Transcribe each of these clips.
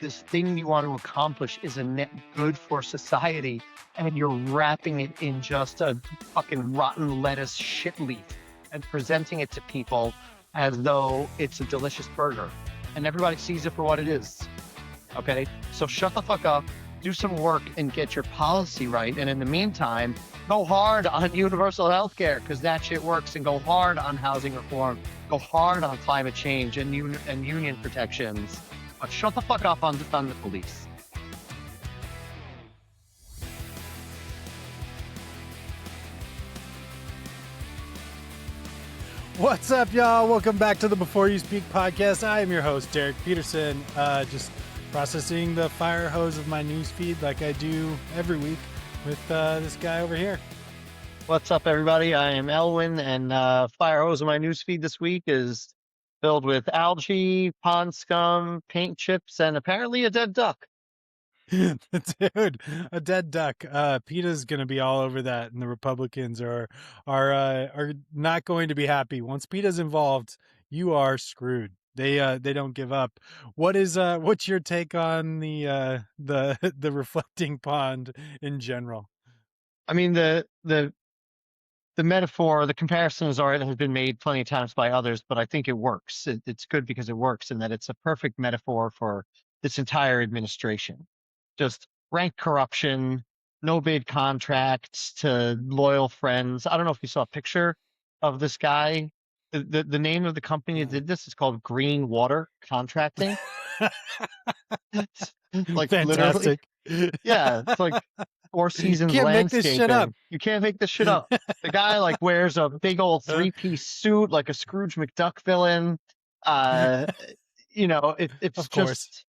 this thing you want to accomplish is a net good for society, and you're wrapping it in just a fucking rotten lettuce shit leaf and presenting it to people as though it's a delicious burger, and everybody sees it for what it is. Okay, so shut the fuck up, do some work, and get your policy right. And in the meantime, go hard on universal health care, because that shit works, and go hard on housing reform, go hard on climate change and union protections. But shut the fuck up on the police. What's up, y'all? Welcome back to the Before You Speak podcast. I am your host, Derek Peterson. Just processing the fire hose of my news feed like I do every week with this guy over here. What's up, everybody? I am Elwin, and fire hose of my news feed this week is filled with algae, pond scum, paint chips, and apparently a dead duck. Dude, a dead duck. PETA's going to be all over that, and the Republicans are not going to be happy. Once PETA's involved, you are screwed. They don't give up. What's your take on the reflecting pond in general? I mean, the metaphor, the comparison has been made plenty of times by others, but I think it works. It's good because it works, and that it's a perfect metaphor for this entire administration. Just rank corruption, no bid contracts to loyal friends. I don't know if you saw a picture of this guy. The name of the company that did this is called Green Water Contracting. Like Fantastic. Literally. Yeah, it's like Four Seasons Can't make landscaping. this shit up. You can't make this shit up. The guy like wears a big old 3-piece suit like a Scrooge McDuck villain. You know, it's Of just course.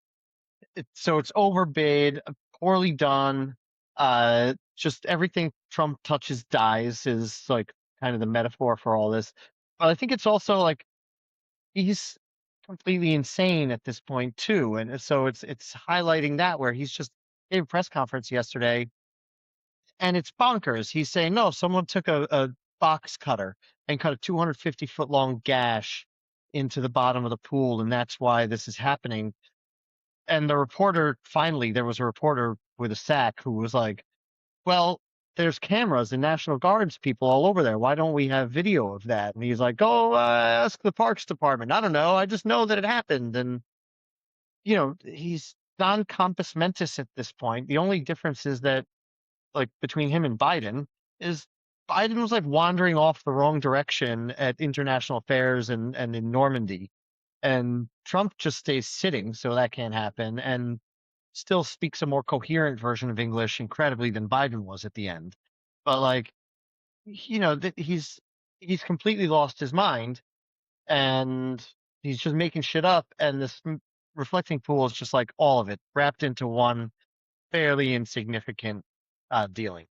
so it's overbid, poorly done. Just everything Trump touches dies is like kind of the metaphor for all this. But I think it's also like he's completely insane at this point too, and so it's highlighting that, where he's just gave a press conference yesterday, and it's bonkers. He's saying, no, someone took a box cutter and cut a 250-foot long gash into the bottom of the pool, and that's why this is happening. And the reporter, finally, there was a reporter with a sack who was like, well, there's cameras and National Guards people all over there. Why don't we have video of that? And he's like, go ask the Parks Department. I don't know. I just know that it happened. And, you know, he's non-compos mentis at this point. The only difference is that, like, between him and Biden is Biden was like wandering off the wrong direction at international affairs and in Normandy. And Trump just stays sitting, so that can't happen, and still speaks a more coherent version of English incredibly than Biden was at the end. But like, you know, he's completely lost his mind, and he's just making shit up. And this reflecting pool is just like all of it wrapped into one fairly insignificant dealing.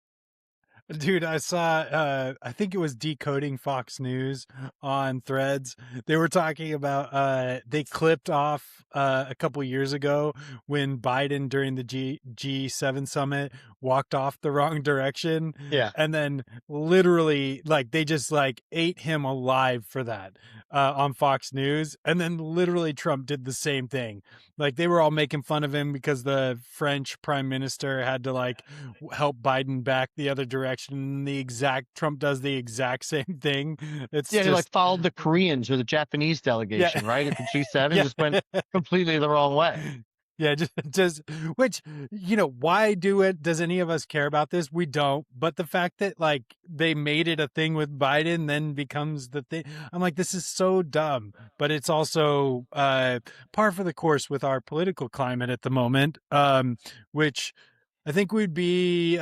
Dude, I saw, I think it was Decoding Fox News on Threads. They were talking about, they clipped off a couple years ago when Biden during the G7 summit walked off the wrong direction. Yeah. And then literally, like, they just like ate him alive for that on Fox News. And then literally Trump did the same thing. Like, they were all making fun of him because the French prime minister had to like help Biden back the other direction. Trump does the exact same thing. It's he like followed the Koreans or the Japanese delegation, right? At the G7, just went completely the wrong way. Yeah, just which, you know, why do it? Does any of us care about this? We don't. But the fact that like they made it a thing with Biden then becomes the thing. I'm like, this is so dumb. But it's also par for the course with our political climate at the moment, which I think we'd be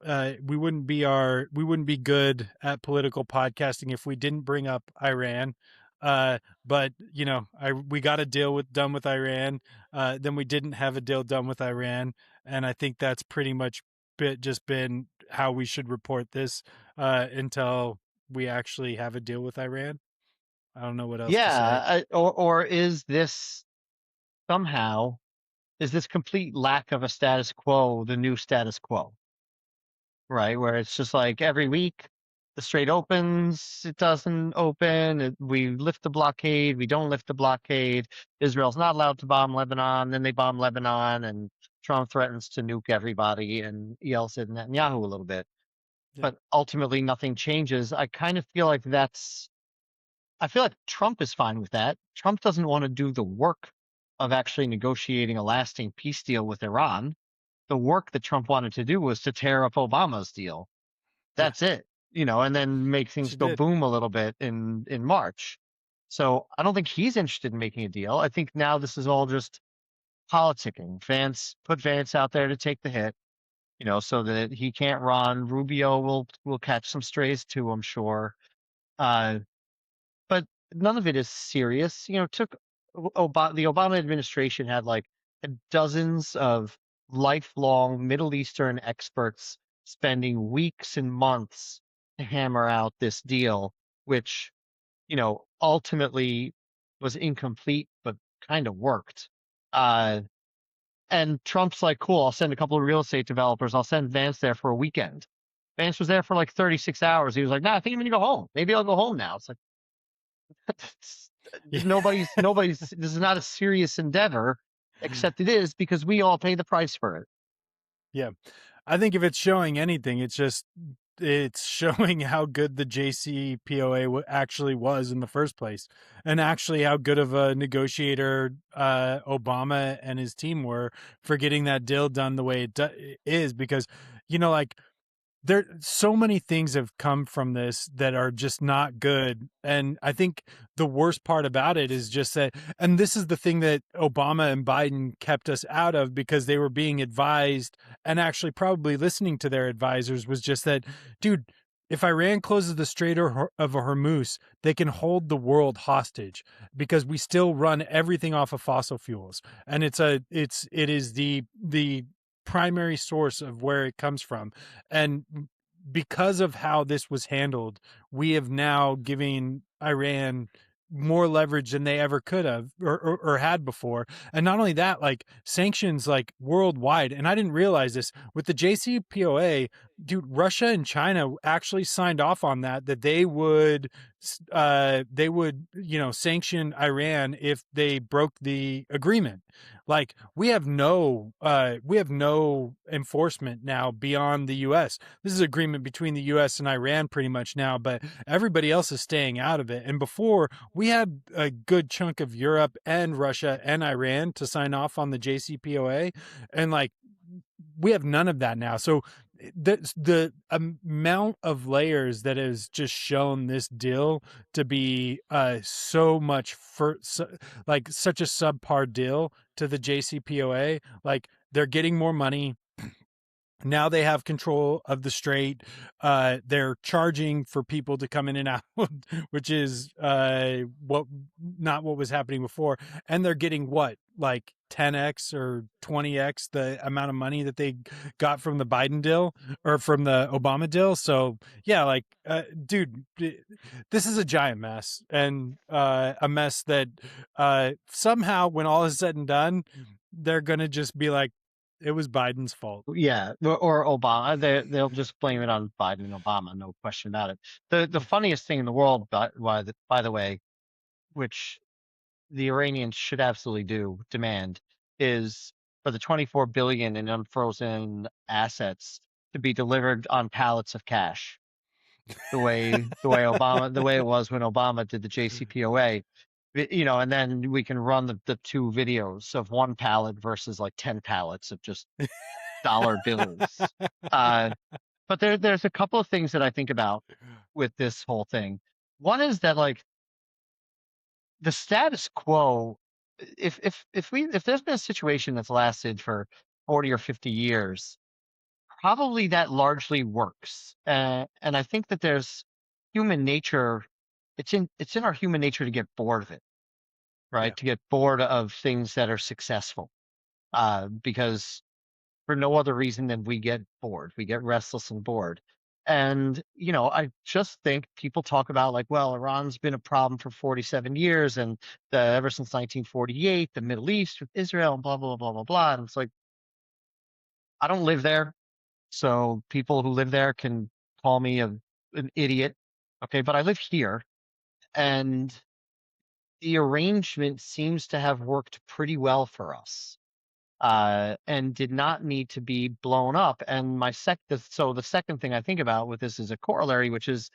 we wouldn't be good at political podcasting if we didn't bring up Iran. But you know, we got a deal done with Iran. Then we didn't have a deal done with Iran, and I think that's pretty much been how we should report this until we actually have a deal with Iran. I don't know what else. Yeah, or is this somehow this complete lack of a status quo the new status quo? Right, where it's just like every week the strait opens, it doesn't open. We lift the blockade, we don't lift the blockade. Israel's not allowed to bomb Lebanon. Then they bomb Lebanon, and Trump threatens to nuke everybody and yells at Netanyahu a little bit. Yeah. But ultimately, nothing changes. I kind of feel like I feel like Trump is fine with that. Trump doesn't want to do the work of actually negotiating a lasting peace deal with Iran. The work that Trump wanted to do was to tear up Obama's deal. Yeah. That's it, and then make things She go did. boom a little bit in March. So I don't think he's interested in making a deal. I think now this is all just politicking. Put Vance out there to take the hit, so that he can't run. Rubio will catch some strays too, I'm sure. Uh, but none of it is serious. Took the Obama administration had like dozens of lifelong Middle Eastern experts spending weeks and months to hammer out this deal, which, ultimately was incomplete, but kind of worked. Uh, and Trump's like, cool, I'll send a couple of real estate developers. I'll send Vance there for a weekend. Vance was there for like 36 hours. He was like, nah, I think I'm going to go home. Maybe I'll go home now. It's like, Yeah. nobody's this is not a serious endeavor, except it is because we all pay the price for it. Yeah. I think if it's showing anything, it's showing how good the JCPOA actually was in the first place, and actually how good of a negotiator Obama and his team were for getting that deal done the way it is. Because like there so many things have come from this that are just not good, and I think the worst part about it is just that, and this is the thing that Obama and Biden kept us out of, because they were being advised and actually probably listening to their advisors, was just that, dude, if Iran closes the Strait of Hormuz, they can hold the world hostage, because we still run everything off of fossil fuels, and it is the primary source of where it comes from. And because of how this was handled, we have now given Iran more leverage than they ever could have, or had before. And not only that, like sanctions like worldwide. And I didn't realize this with the JCPOA, dude, Russia and China actually signed off on that they would, sanction Iran if they broke the agreement. Like we have no enforcement now beyond the US. This is an agreement between the US and Iran pretty much now, but everybody else is staying out of it. And before, we had a good chunk of Europe and Russia and Iran to sign off on the JCPOA, and like we have none of that now. So the amount of layers that has just shown this deal to be so much like such a subpar deal to the JCPOA. Like they're getting more money. Now they have control of the strait. They're charging for people to come in and out, which is not what was happening before. And they're getting what, like 10x or 20x the amount of money that they got from the Biden deal or from the Obama deal. So yeah, like dude, this is a giant mess, and a mess that somehow, when all is said and done, they're gonna just be like, it was Biden's fault. Yeah, or Obama. They'll just blame it on Biden and Obama, no question about it. The funniest thing in the world, by the way, which the Iranians should absolutely demand, is for the 24 billion in unfrozen assets to be delivered on pallets of cash, the way it was when Obama did the JCPOA. And then we can run the two videos of one pallet versus like 10 pallets of just dollar bills. Uh, but there's a couple of things that I think about with this whole thing. One is that like the status quo, if there's been a situation that's lasted for 40 or 50 years, probably that largely works. And I think that there's human nature. It's in our human nature to get bored of it, Yeah. right? To get bored of things that are successful, because for no other reason than we get bored. We get restless and bored. And, I just think people talk about like, well, Iran's been a problem for 47 years, and ever since 1948, the Middle East with Israel and blah, blah, blah, blah, blah. And it's like, I don't live there. So people who live there can call me a an idiot. Okay, but I live here, and the arrangement seems to have worked pretty well for us, and did not need to be blown up. And so the second thing I think about with this is a corollary, which is,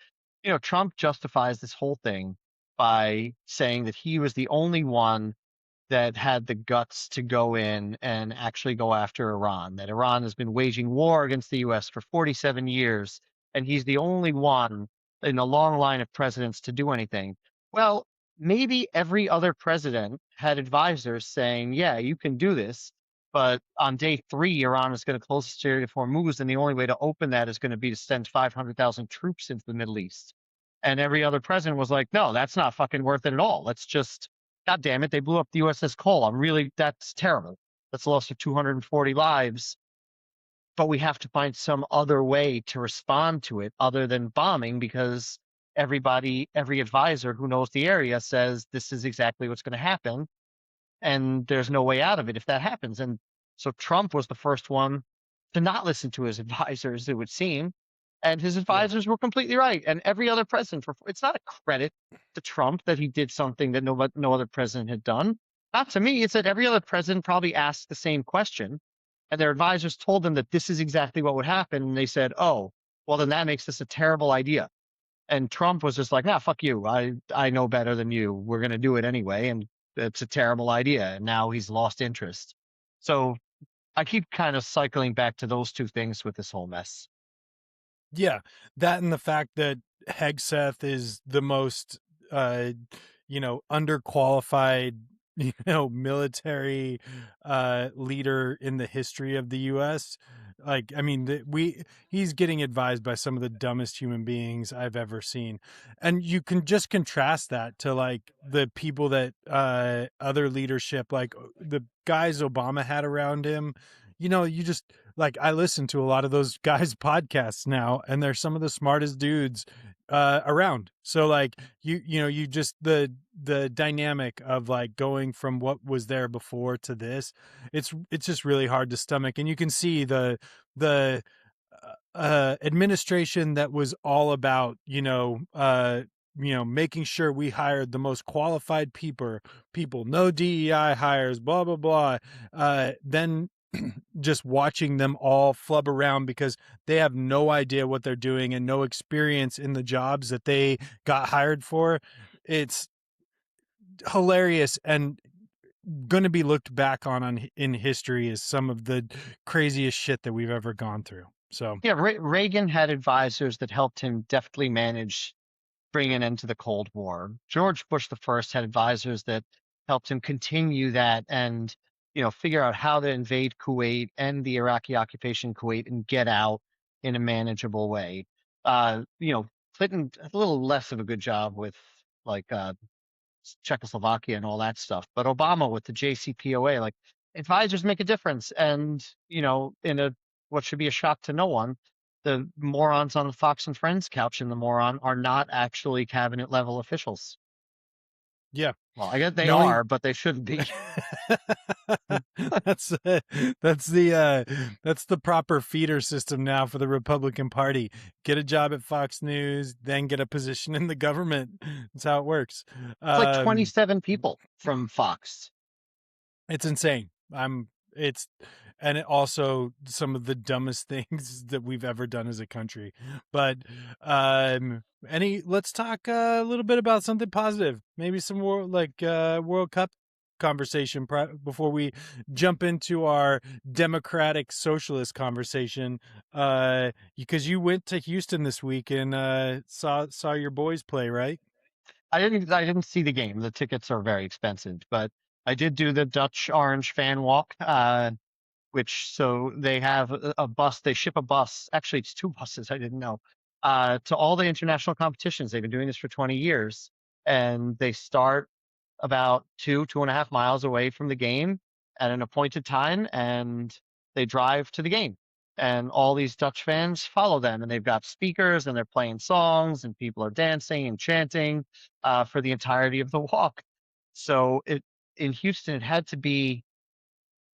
Trump justifies this whole thing by saying that he was the only one that had the guts to go in and actually go after Iran, that Iran has been waging war against the US for 47 years, and he's the only one in a long line of presidents to do anything. Well, maybe every other president had advisors saying, yeah, you can do this. But on day three, Iran is going to close the Strait of Hormuz, and the only way to open that is going to be to send 500,000 troops into the Middle East. And every other president was like, no, that's not fucking worth it at all. Let's just God damn it, they blew up the USS Cole. That's terrible. That's a loss of 240 lives. But we have to find some other way to respond to it other than bombing, because every advisor who knows the area says this is exactly what's going to happen. And there's no way out of it if that happens. And so Trump was the first one to not listen to his advisors, it would seem. And his Yeah. advisors were completely right. And every other president, it's not a credit to Trump that he did something that no other president had done. Not to me. It's that every other president probably asked the same question, and their advisors told them that this is exactly what would happen. And they said, oh, well, then that makes this a terrible idea. And Trump was just like, nah, fuck you. I know better than you. We're going to do it anyway. And it's a terrible idea. And now he's lost interest. So I keep kind of cycling back to those two things with this whole mess. Yeah, that and the fact that Hegseth is the most, uh, underqualified, military leader in the history of the U.S. Like, I mean, he's getting advised by some of the dumbest human beings I've ever seen, and you can just contrast that to like the people that other leadership, like the guys Obama had around him. You just like I listen to a lot of those guys' podcasts now, and they're some of the smartest dudes around. So like you just the dynamic of like going from what was there before to this, it's just really hard to stomach. And you can see the administration that was all about making sure we hired the most qualified people, no DEI hires, blah blah blah. Then just watching them all flub around because they have no idea what they're doing and no experience in the jobs that they got hired for. It's hilarious and going to be looked back on in history as some of the craziest shit that we've ever gone through. So, Yeah, Reagan had advisors that helped him deftly manage bring an end to the Cold War. George Bush the first had advisors that helped him continue that and, figure out how to invade Kuwait and the Iraqi occupation Kuwait and get out in a manageable way. Clinton a little less of a good job with like Czechoslovakia and all that stuff, but Obama with the JCPOA, like advisors make a difference. And, in a what should be a shock to no one, the morons on the Fox and Friends couch in the moron are not actually cabinet level officials. yeah, Well, I guess they knowing are, but they shouldn't be. that's that's the proper feeder system now for the Republican Party. Get a job at Fox News, then get a position in the government. That's how it works. It's like Um, 27 people from Fox. it's insane. It's and it also some of the dumbest things that we've ever done as a country. But let's talk a little bit about something positive. Maybe some more like World Cup conversation before we jump into our democratic socialist conversation. Because you went to Houston this week and saw your boys play, right? I didn't see the game. The tickets are very expensive, but I did do the Dutch Orange fan walk. Which so they have a bus, they ship a bus. Actually, it's two buses. I didn't know. To all the international competitions. They've been doing this for 20 years, and they start about 2.5 miles away from the game at an appointed time, and they drive to the game. And all these Dutch fans follow them, and they've got speakers, and they're playing songs, and people are dancing and chanting for the entirety of the walk. So in Houston, it had to be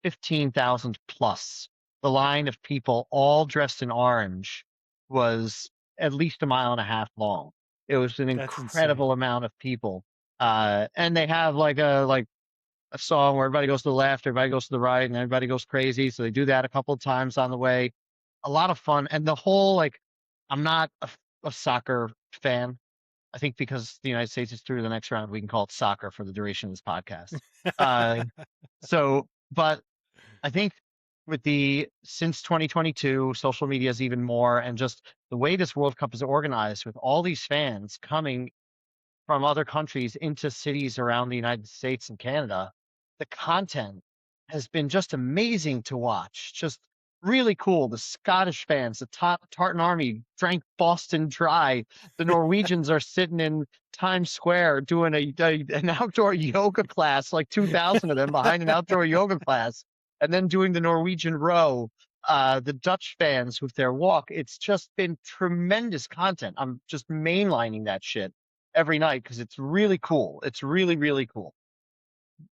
15,000 plus. The line of people all dressed in orange was at least a mile and a half long. It was an That's insane. incredible amount of people. And they have like a song where everybody goes to the left, everybody goes to the right, and everybody goes crazy. So they do that a couple of times on the way. A lot of fun. And the whole like, I'm not a soccer fan. I think because the United States is through to the next round, we can call it soccer for the duration of this podcast. Uh, but I think with the since 2022, social media is even more, and just the way this World Cup is organized with all these fans coming from other countries into cities around the United States and Canada, the content has been just amazing to watch. Just really cool. The Scottish fans, the Tartan Army drank Boston dry. The Norwegians are sitting in Times Square doing an outdoor yoga class, like 2,000 of them behind an outdoor yoga class, and then doing the Norwegian row. The Dutch fans with their walk. It's just been tremendous content. I'm just mainlining that shit every night because it's really cool. It's really, really cool.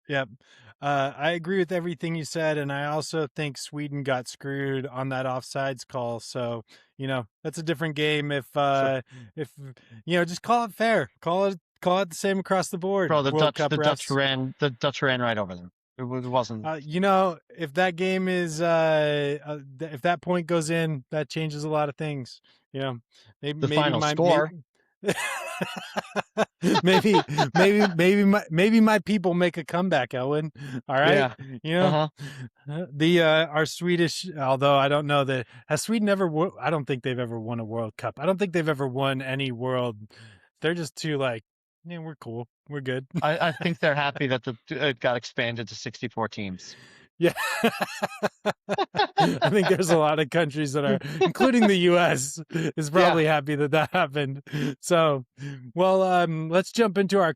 Yep. I agree with everything you said, and I also think Sweden got screwed on that offsides call. So, that's a different game. So, If just call it fair. Call it the same across the board. bro, World Cup refs. The Dutch ran right over them. It wasn't If that game is if that point goes in, that changes a lot of things. You know, the maybe final my maybe score. maybe my people make a comeback, Elwin. All right, Yeah. you Uh know huh. the our Swedish. Although I don't know that has Sweden ever. I don't think they've ever won a World Cup. I don't think they've ever won any world. They're just too like, yeah, we're cool, we're good. I think they're happy that it got expanded to 64 teams. Yeah. I think there's a lot of countries that are, including the U.S., is Yeah. probably happy that that happened. So, well, let's jump into our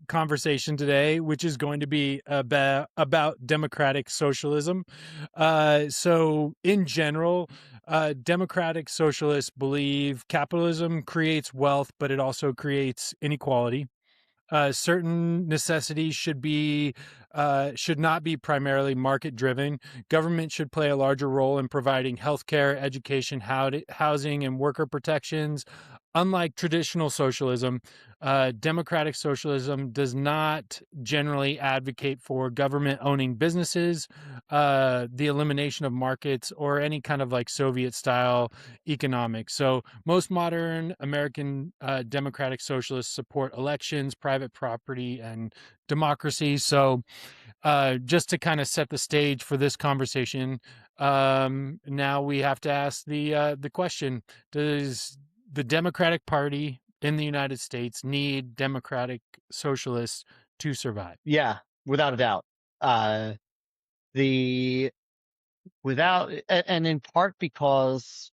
conversation today, which is going to be about democratic socialism. So, in general, democratic socialists believe capitalism creates wealth, but it also creates inequality. Certain necessities should not be primarily market driven. Government should play a larger role in providing healthcare, education, housing, and worker protections. Unlike traditional socialism, democratic socialism does not generally advocate for government owning businesses, the elimination of markets, or any kind of like Soviet style economics. So most modern American democratic socialists support elections, private property, and democracy. So just to kind of set the stage for this conversation, now we have to ask the question: does the Democratic Party in the United States need democratic socialists to survive? Yeah. Without a doubt. Uh, the and in part because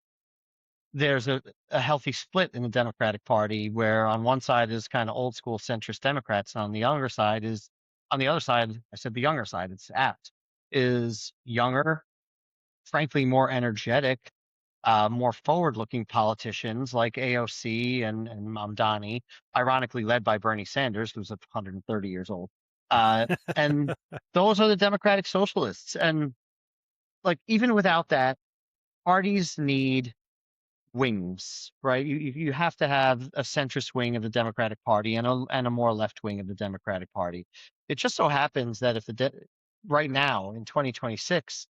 there's a healthy split in the Democratic Party where on one side is kind of old school centrist Democrats, and on the other side, I said the younger side, it's apt, is younger, frankly more energetic, more forward-looking politicians like AOC and Mamdani, ironically led by Bernie Sanders, who's 130 years old. And those are the Democratic Socialists. And like even without that, parties need wings, right? You have to have a centrist wing of the Democratic Party and a more left wing of the Democratic Party. It just so happens that if right now in 2026,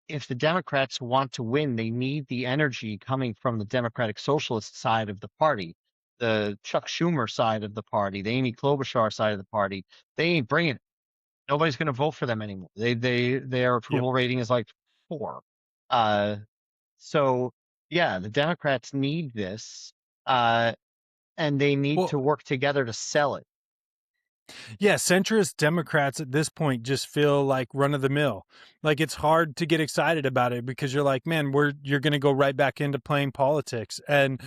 if the Democrats want to win, they need the energy coming from the Democratic Socialist side of the party, the Chuck Schumer side of the party, the Amy Klobuchar side of the party. They ain't bringing it. Nobody's going to vote for them anymore. Their Yep. approval rating is like 4. Uh, so yeah, the Democrats need this, uh, and they need Well, to work together to sell it. yeah, centrist Democrats at this point just feel like run of the mill. Like it's hard to get excited about it because you're like, man, you're going to go right back into playing politics. And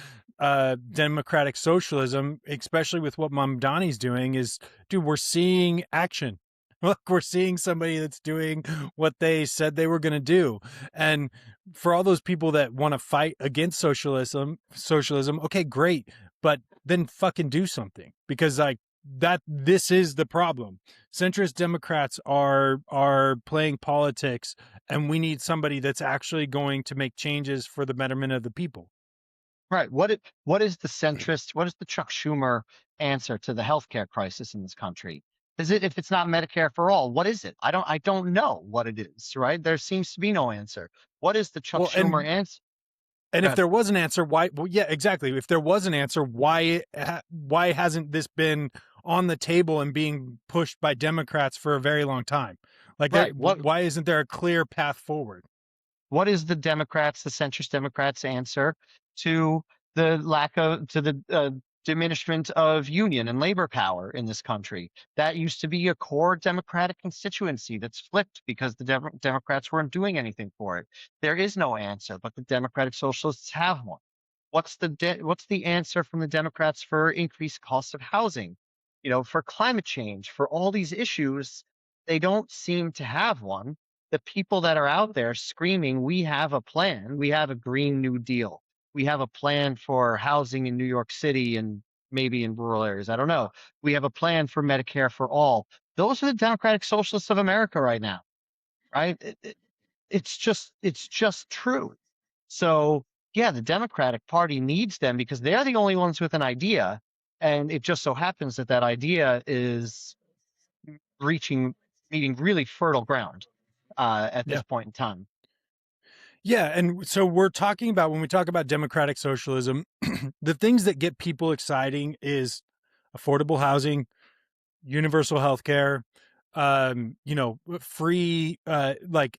democratic socialism, especially with what Mamdani's doing, is, dude, we're seeing action. Look, we're seeing somebody that's doing what they said they were going to do. And for all those people that want to fight against socialism, okay, great, but then fucking do something because like that this is the problem. Centrist Democrats are playing politics, and we need somebody that's actually going to make changes for the betterment of the people. Right. What is the centrist, what is the Chuck Schumer answer to the healthcare crisis in this country? Is it, if it's not Medicare for all, what is it? I don't know what it is, right? There seems to be no answer. What is the Chuck Well, Schumer answer? and if God, there was an answer, why? Well, yeah, exactly. If there was an answer, why hasn't this been on the table and being pushed by Democrats for a very long time? Like, there, right. why isn't there a clear path forward? What is the Democrats, the centrist Democrats' answer to the lack of, to the diminishment of union and labor power in this country? That used to be a core Democratic constituency that's flipped because the Democrats weren't doing anything for it. There is no answer, but the Democratic Socialists have one. What's the answer from the Democrats for increased cost of housing? You know, for climate change, for all these issues, they don't seem to have one. The people that are out there screaming, "We have a plan. We have a Green New Deal. We have a plan for housing in New York City and maybe in rural areas. I don't know. We have a plan for Medicare for all." Those are the Democratic Socialists of America right now, right? It's just true. So yeah, the Democratic Party needs them because they're the only ones with an idea, and it just so happens that that idea is reaching meeting really fertile ground at this Yeah. point in time. Yeah, and so we're talking about when we talk about democratic socialism, the things that get people exciting is affordable housing, universal health care, free like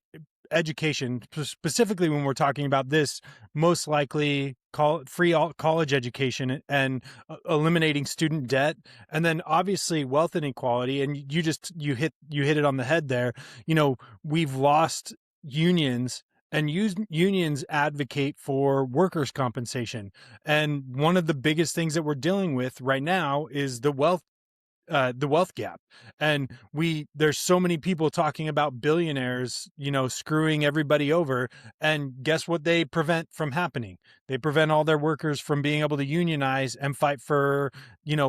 education, specifically when we're talking about this, most likely college education and eliminating student debt, and then obviously wealth inequality. And you hit it on the head there. We've lost unions, and unions advocate for workers' compensation. And one of the biggest things that we're dealing with right now is the wealth gap. And there's so many people talking about billionaires, screwing everybody over. And guess what they prevent from happening? They prevent all their workers from being able to unionize and fight for,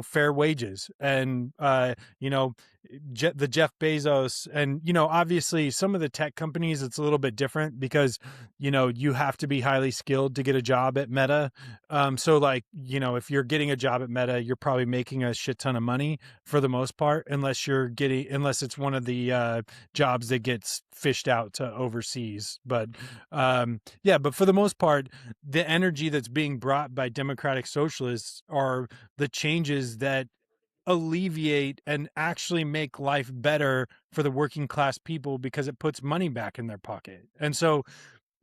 fair wages. And the Jeff Bezos, and obviously some of the tech companies, it's a little bit different because you have to be highly skilled to get a job at Meta. So like, if you're getting a job at Meta, you're probably making a shit ton of money for the most part, unless it's one of the jobs that gets fished out to overseas. But yeah, but for the most part, the energy that's being brought by democratic socialists are the changes that alleviate and actually make life better for the working class people because it puts money back in their pocket. And so,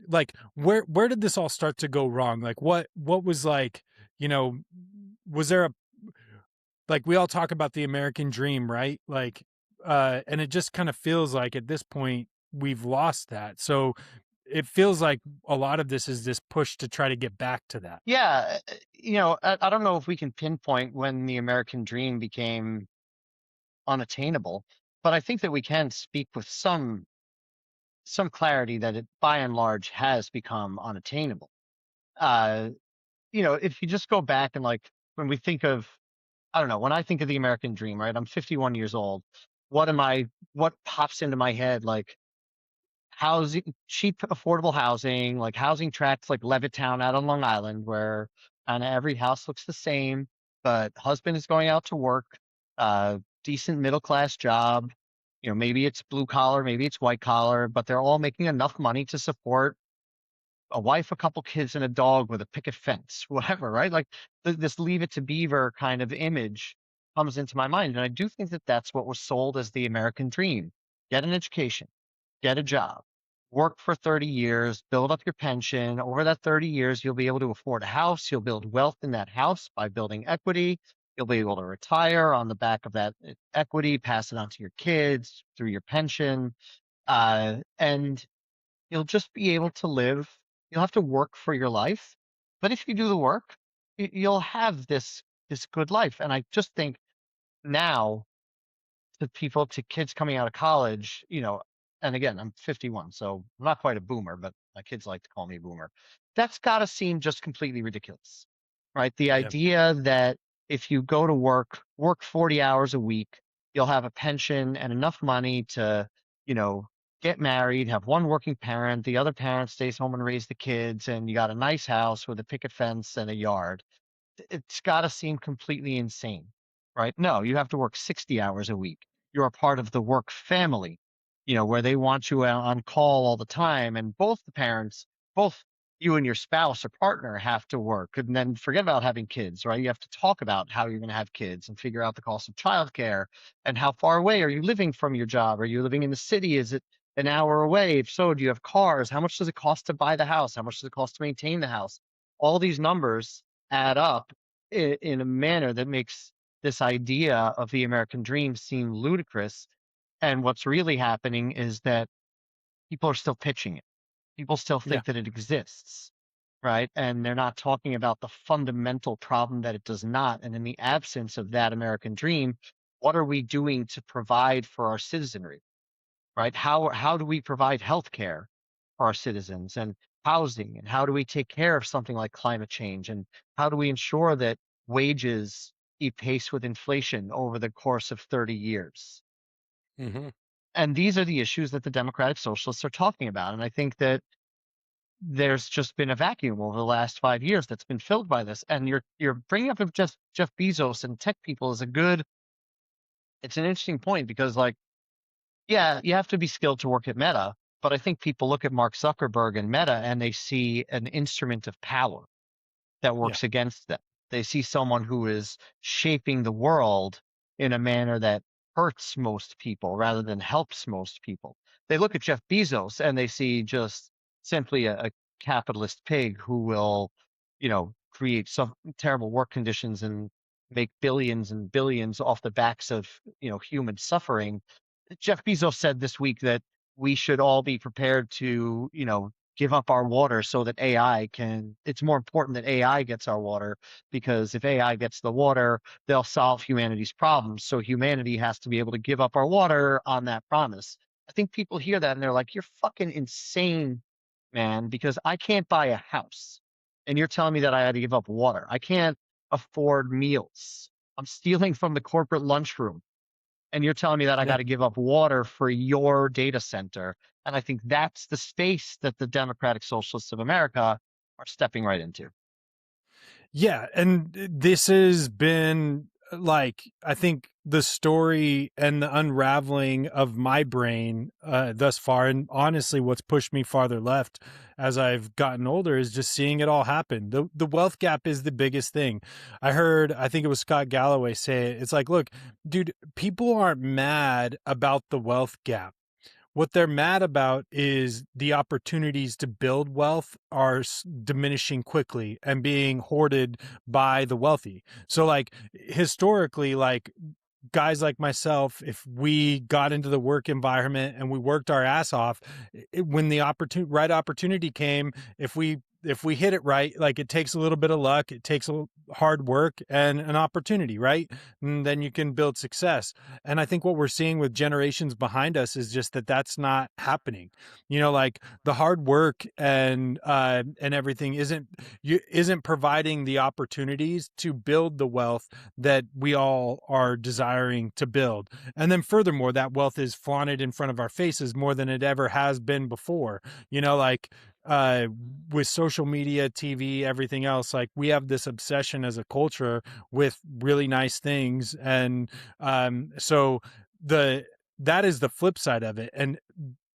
like, where did this all start to go wrong? Like, what was like, you know was there a, like, we all talk about the American dream, right? Like, and it just kind of feels like at this point we've lost that. So it feels like a lot of this is this push to try to get back to that. Yeah, I don't know if we can pinpoint when the American dream became unattainable, but I think that we can speak with some clarity that it by and large has become unattainable. Uh, if you just go back and like when we think of, I don't know, when I think of the American dream, right? I'm 51 years old. What pops into my head? Like housing, cheap, affordable housing, like housing tracts like Levittown out on Long Island, where kind of every house looks the same, but husband is going out to work, decent middle class job. Maybe it's blue collar, maybe it's white collar, but they're all making enough money to support a wife, a couple kids, and a dog with a picket fence, whatever, right? Like this Leave It to Beaver kind of image comes into my mind. And I do think that that's what was sold as the American dream: get an education, get a job, work for 30 years, build up your pension. Over that 30 years, you'll be able to afford a house. You'll build wealth in that house by building equity. You'll be able to retire on the back of that equity, pass it on to your kids through your pension. And you'll just be able to live. You'll have to work for your life, but if you do the work, you'll have this good life. And I just think now, to kids coming out of college, and again, I'm 51, so I'm not quite a boomer, but my kids like to call me a boomer. That's got to seem just completely ridiculous, right? The Yeah. idea that if you go to work 40 hours a week, you'll have a pension and enough money to, you know, get married, have one working parent, the other parent stays home and raise the kids, and you got a nice house with a picket fence and a yard. It's got to seem completely insane, right? No, you have to work 60 hours a week. You're a part of the work family, where they want you on call all the time. And both the parents, both you and your spouse or partner have to work. And then forget about having kids, right? You have to talk about how you're going to have kids and figure out the cost of childcare and how far away are you living from your job? Are you living in the city? Is it an hour away? If so, do you have cars? How much does it cost to buy the house? How much does it cost to maintain the house? All these numbers add up in a manner that makes this idea of the American dream seem ludicrous. And what's really happening is that people are still pitching it. People still Yeah. think that it exists, right? And they're not talking about the fundamental problem that it does not. And in the absence of that American dream, what are we doing to provide for our citizenry? Right? How do we provide health care for our citizens and housing? And how do we take care of something like climate change? And how do we ensure that wages keep pace with inflation over the course of 30 years? Hmm. And these are the issues that the Democratic Socialists are talking about. And I think that there's just been a vacuum over the last 5 years that's been filled by this. And you're bringing up of just Jeff Bezos and tech people is a good. It's an interesting point because yeah, you have to be skilled to work at Meta, but I think people look at Mark Zuckerberg and Meta and they see an instrument of power that Yeah. works against them. They see someone who is shaping the world in a manner that hurts most people rather than helps most people. They look at Jeff Bezos and they see just simply a capitalist pig who will, create some terrible work conditions and make billions and billions off the backs of, human suffering. Jeff Bezos said this week that we should all be prepared to, give up our water so that AI can. It's more important that AI gets our water because if AI gets the water, they'll solve humanity's problems. So humanity has to be able to give up our water on that promise. I think people hear that and they're like, "You're fucking insane, man," because I can't buy a house. And you're telling me that I had to give up water. I can't afford meals. I'm stealing from the corporate lunchroom and you're telling me that I Yeah. got to give up water for your data center. And I think that's the space that the Democratic Socialists of America are stepping right into. Yeah, and this has been like I think the story and the unraveling of my brain thus far, and honestly, what's pushed me farther left as I've gotten older is just seeing it all happen. The wealth gap is the biggest thing. I think it was Scott Galloway say it. It's like, look, dude, people aren't mad about the wealth gap. What they're mad about is the opportunities to build wealth are diminishing quickly and being hoarded by the wealthy. So, like, historically, like, guys like myself, if we got into the work environment and we worked our ass off, when the right opportunity came, if we hit it right, like it takes a little bit of luck, it takes hard work and an opportunity, right? And then you can build success. And I think what we're seeing with generations behind us is just that that's not happening. Like the hard work and everything isn't providing the opportunities to build the wealth that we all are desiring to build. And then furthermore, that wealth is flaunted in front of our faces more than it ever has been before. Like uh with social media, TV, everything else, like we have this obsession as a culture with really nice things. And so the that is the flip side of it. And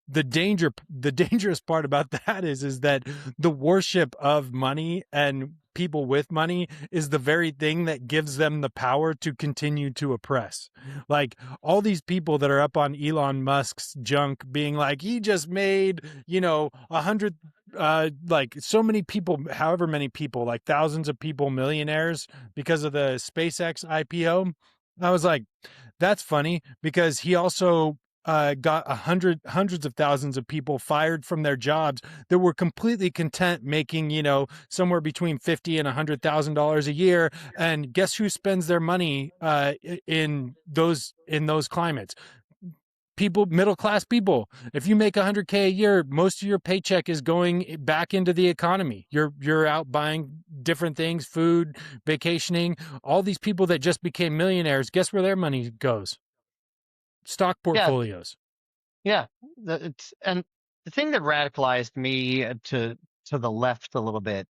the dangerous part about that is that the worship of money and people with money is the very thing that gives them the power to continue to oppress. Like all these people that are up on Elon Musk's junk being like, he just made 100, like so many people, however many people, like thousands of people millionaires because of the SpaceX IPO. I was like, that's funny because he also got hundreds of thousands of people fired from their jobs that were completely content making, somewhere between $50 and $100,000 a year. And guess who spends their money in those climates? People, middle class people. If you make 100K a year, most of your paycheck is going back into the economy. You're out buying different things, food, vacationing. All these people that just became millionaires, guess where their money goes? Stock Yeah, portfolios. Yeah, and the thing that radicalized me to the left a little bit,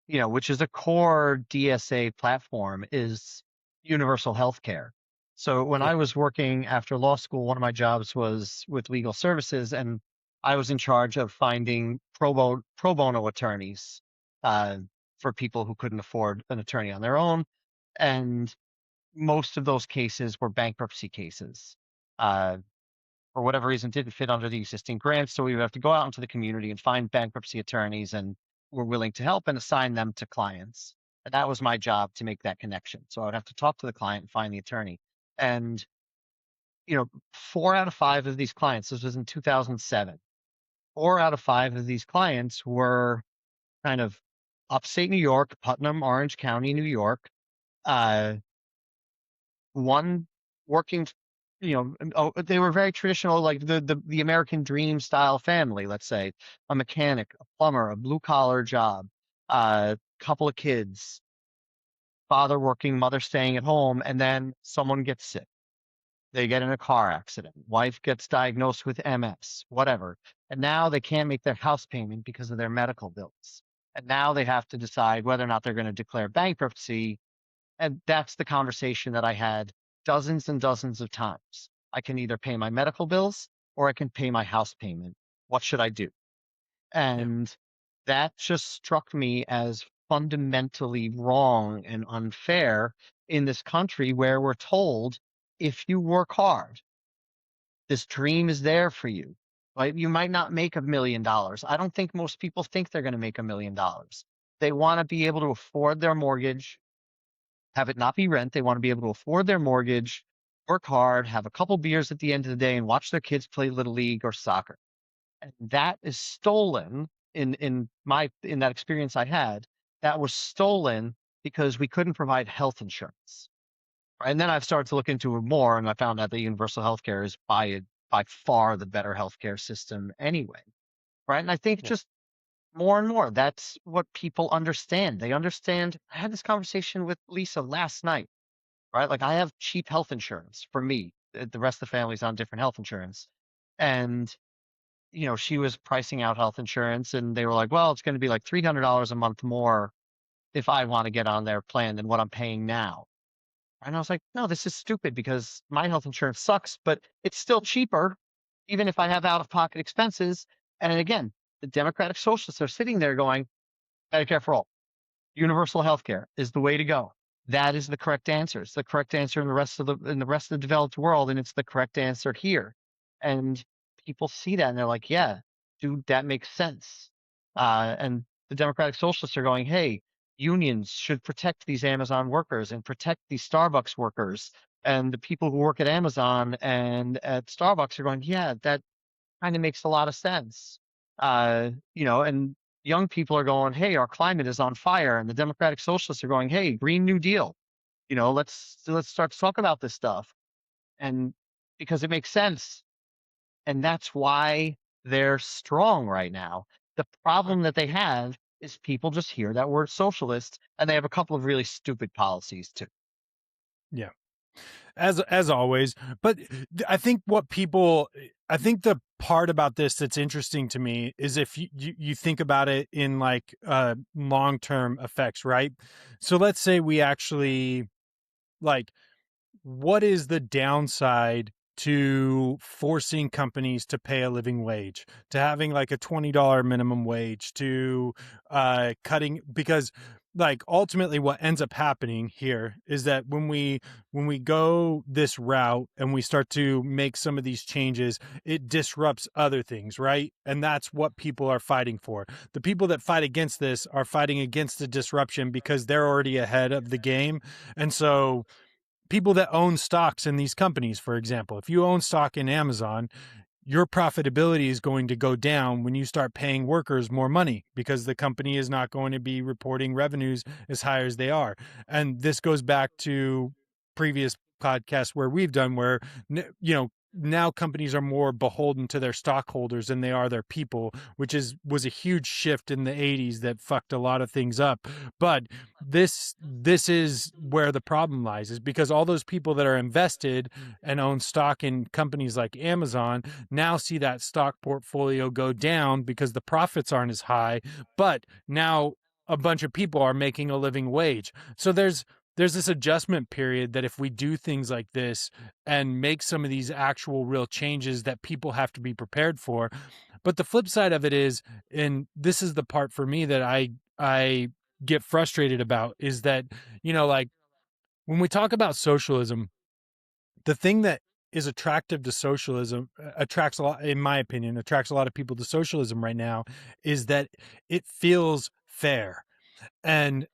which is a core DSA platform, is universal health care. So when Yeah. I was working after law school, one of my jobs was with legal services, and I was in charge of finding pro bono attorneys uh, for people who couldn't afford an attorney on their own. And most of those cases were bankruptcy cases. Uh, for whatever reason, didn't fit under the existing grants. So we would have to go out into the community and find bankruptcy attorneys and were willing to help and assign them to clients. And that was my job to make that connection. So I would have to talk to the client and find the attorney. And, 4 out of 5 of these clients, this was in 2007, 4 out of 5 of these clients were kind of upstate New York, Putnam, Orange County, New York. Uh, one working, they were very traditional, like the American dream style family, let's say, a mechanic, a plumber, a blue collar job, a couple of kids, father working, mother staying at home, and then someone gets sick. They get in a car accident. Wife gets diagnosed with MS, whatever. And now they can't make their house payment because of their medical bills. And now they have to decide whether or not they're going to declare bankruptcy, and that's the conversation that I had dozens and dozens of times. I can either pay my medical bills or I can pay my house payment. What should I do? Yeah. And that just struck me as fundamentally wrong and unfair in this country where we're told if you work hard, this dream is there for you. Right? You might not make $1 million. I don't think most people think they're going to make $1 million. They want to be able to afford their mortgage, have it not be rent. They want to be able to afford their mortgage, work hard, have a couple beers at the end of the day, and watch their kids play little league or soccer. And that is stolen in that experience I had. That was stolen because we couldn't provide health insurance. Right? And then I've started to look into it more, and I found out that universal healthcare is by far the better healthcare system anyway. Right? And I think Yeah. just more and more, that's what people understand. They understand. I had this conversation with Lisa last night, right? Like I have cheap health insurance for me. The rest of the family's on different health insurance. And, she was pricing out health insurance and they were like, well, it's going to be like $300 a month more if I want to get on their plan than what I'm paying now. And I was like, no, this is stupid because my health insurance sucks, but it's still cheaper, even if I have out of pocket expenses. And again, the Democratic Socialists are sitting there going, Medicare for all. Universal healthcare is the way to go. That is the correct answer. It's the correct answer in the rest of the developed world, and it's the correct answer here. And people see that and they're like, "Yeah, dude, that makes sense." And the Democratic Socialists are going, "Hey, unions should protect these Amazon workers and protect these Starbucks workers." And the people who work at Amazon and at Starbucks are going, "Yeah, that kind of makes a lot of sense." And young people are going, "Hey, our climate is on fire," and the Democratic Socialists are going, "Hey, Green New Deal. Let's start to talk about this stuff." And because it makes sense, and that's why they're strong right now. The I- problem that they have is people just hear that word socialist, and they have a couple of really stupid policies too. yeah. As always, but I think I think the part about this that's interesting to me is if you think about it in like long-term effects, right? So let's say we actually like, what is the downside to forcing companies to pay a living wage, to having like a $20 minimum wage, to cutting, because like ultimately what ends up happening here is that when we go this route and we start to make some of these changes, it disrupts other things, right? And that's what people are fighting for. The people that fight against this are fighting against the disruption because they're already ahead of the game. And so people that own stocks in these companies, for example, if you own stock in Amazon, your profitability is going to go down when you start paying workers more money because the company is not going to be reporting revenues as high as they are. And this goes back to previous podcasts where we've done where, now companies are more beholden to their stockholders than they are their people, which was a huge shift in the 80s that fucked a lot of things up. But this is where the problem lies, is because all those people that are invested and own stock in companies like Amazon now see that stock portfolio go down because the profits aren't as high, but now a bunch of people are making a living wage. So there's this adjustment period that if we do things like this and make some of these actual real changes, that people have to be prepared for. But the flip side of it is, and this is the part for me that I get frustrated about, is that, like when we talk about socialism, the thing that is attractive to socialism, attracts a lot, in my opinion, attracts a lot of people to socialism right now, is that it feels fair. And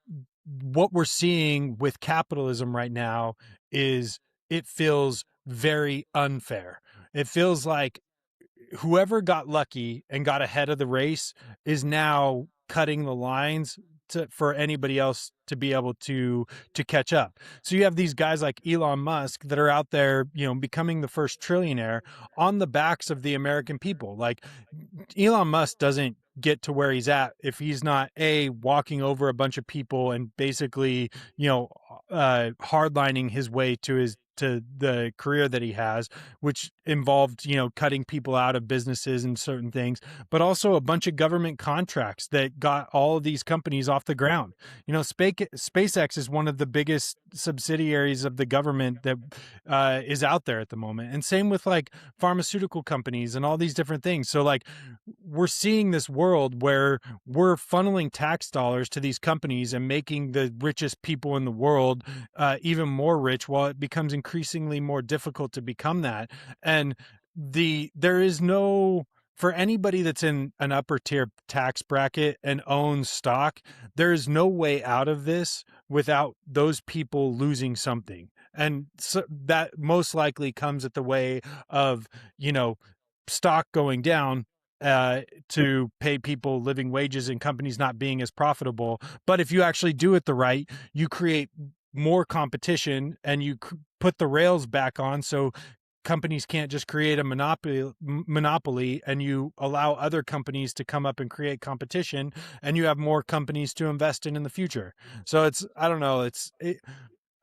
what we're seeing with capitalism right now is it feels very unfair. It feels like whoever got lucky and got ahead of the race is now cutting the lines for anybody else to be able to catch up. So you have these guys like Elon Musk that are out there, becoming the first trillionaire on the backs of the American people. Like, Elon Musk doesn't get to where he's at if he's not walking over a bunch of people and basically, hardlining his way to the career that he has, which involved, cutting people out of businesses and certain things, but also a bunch of government contracts that got all of these companies off the ground. SpaceX is one of the biggest subsidiaries of the government that is out there at the moment. And same with like pharmaceutical companies and all these different things. So like we're seeing this world where we're funneling tax dollars to these companies and making the richest people in the world even more rich, while it becomes increasingly more difficult to become that. And there is no, for anybody that's in an upper tier tax bracket and owns stock, there is no way out of this without those people losing something. And so that most likely comes at the way of, stock going down to pay people living wages and companies not being as profitable. But if you actually do it the right, you create more competition and you put the rails back on, so companies can't just create a monopoly, and you allow other companies to come up and create competition, and you have more companies to invest in the future. So I don't know,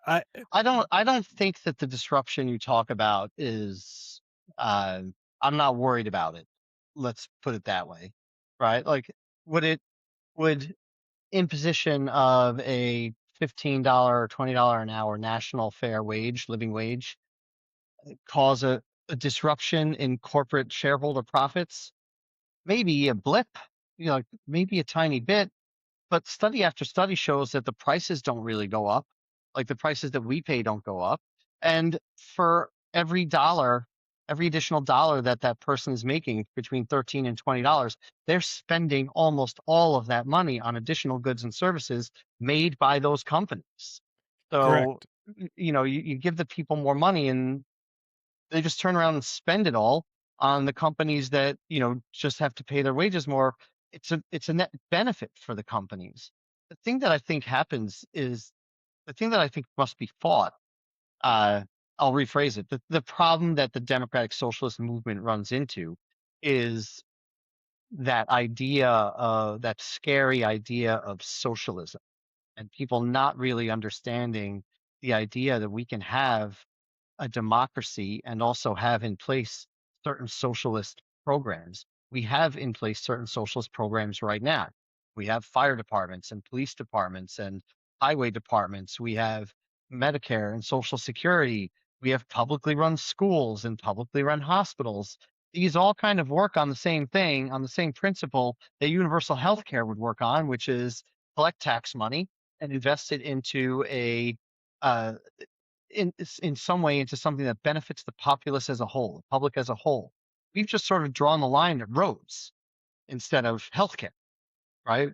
I I don't think that the disruption you talk about is uh I'm not worried about it. Let's put it that way. Right? Like would imposition of a $15 or $20 an hour national fair wage, living wage, cause a disruption in corporate shareholder profits? Maybe a blip, like maybe a tiny bit, but study after study shows that the prices don't really go up. Like the prices that we pay don't go up. And for every additional dollar that that person is making between 13 and $20, they're spending almost all of that money on additional goods and services made by those companies. So, correct. you give the people more money and they just turn around and spend it all on the companies that, just have to pay their wages more. It's a net benefit for the companies. The thing that I think happens is the thing that I think must be fought. Uh, I'll rephrase it. The problem that the democratic socialist movement runs into is that scary idea of socialism, and people not really understanding the idea that we can have a democracy and also have in place certain socialist programs. We have in place certain socialist programs right now. We have fire departments and police departments and highway departments. We have Medicare and Social Security. We have publicly run schools and publicly run hospitals. These all kind of work on the same thing, on the same principle that universal health care would work on, which is collect tax money and invest it into uh, in some way into something that benefits the populace as a whole, the public as a whole. We've just sort of drawn the line at roads instead of healthcare, right?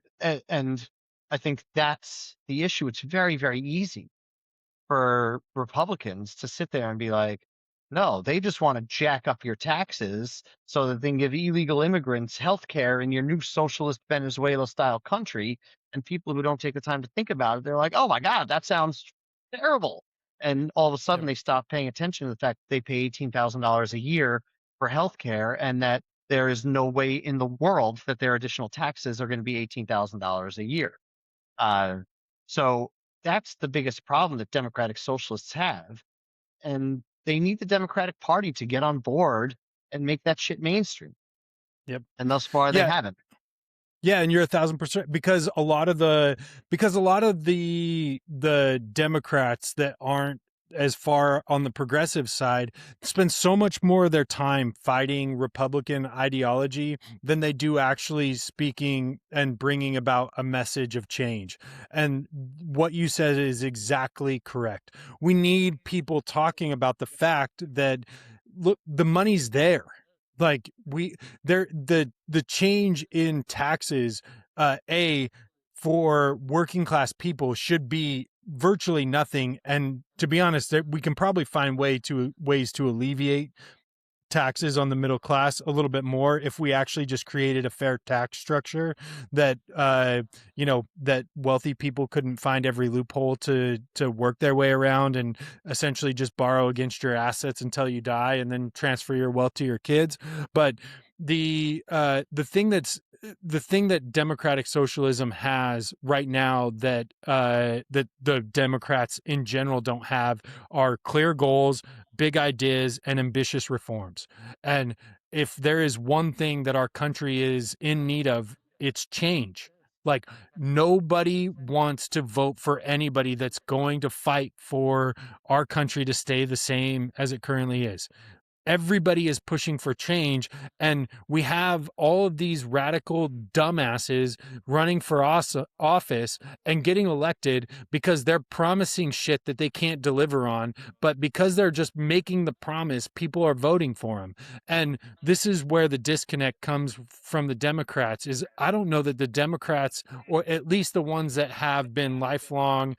And I think that's the issue. It's very, very easy for Republicans to sit there and be like, no, they just want to jack up your taxes so that they can give illegal immigrants health care in your new socialist Venezuela style country. And people who don't take the time to think about it, they're like, oh my God, that sounds terrible. And all of a Yep. sudden they stop paying attention to the fact that they pay $18,000 a year for healthcare, and that there is no way in the world that their additional taxes are going to be $18,000 a year. Uh, so that's the biggest problem that democratic socialists have. And they need the Democratic Party to get on board and make that shit mainstream. Yep. And thus far they Yeah. haven't. Yeah, and you're 1,000% because a lot of the Democrats that aren't as far on the progressive side spend so much more of their time fighting Republican ideology than they do actually speaking and bringing about a message of change. And what you said is exactly correct. We need people talking about the fact that look, the money's there. Like we there the change in taxes a for working class people should be virtually nothing, and to be honest we can probably find ways to alleviate taxes on the middle class a little bit more if we actually just created a fair tax structure that that wealthy people couldn't find every loophole to work their way around and essentially just borrow against your assets until you die and then transfer your wealth to your kids. But the thing that democratic socialism has right now that the Democrats in general don't have are clear goals, big ideas, and ambitious reforms. And if there is one thing that our country is in need of, it's change. Like, nobody wants to vote for anybody that's going to fight for our country to stay the same as it currently is. Everybody is pushing for change, and we have all of these radical dumbasses running for office and getting elected because they're promising shit that they can't deliver on, but because they're just making the promise, people are voting for them. And this is where the disconnect comes from the Democrats. Is I don't know that the Democrats, or at least the ones that have been lifelong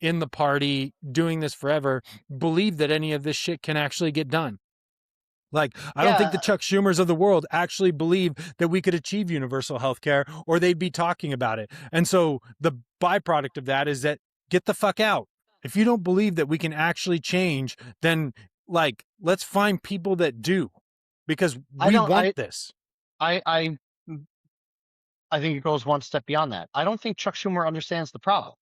in the party doing this forever, believe that any of this shit can actually get done. Like, I don't think the Yeah, Chuck Schumers of the world actually believe that we could achieve universal health care, or they'd be talking about it. And so the byproduct of that is that get the fuck out. If you don't believe that we can actually change, then like, let's find people that do, because I we don't want this. I I I think it goes one step beyond that. I don't think Chuck Schumer understands the problem.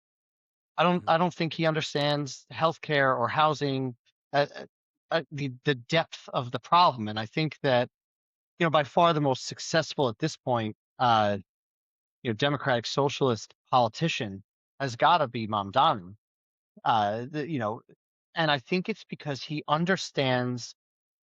I don't think he understands healthcare or housing, uh, the depth of the problem. And I think that, by far the most successful at this point, Democratic socialist politician has got to be Mamdani. Uh, the, you know, and I think it's because he understands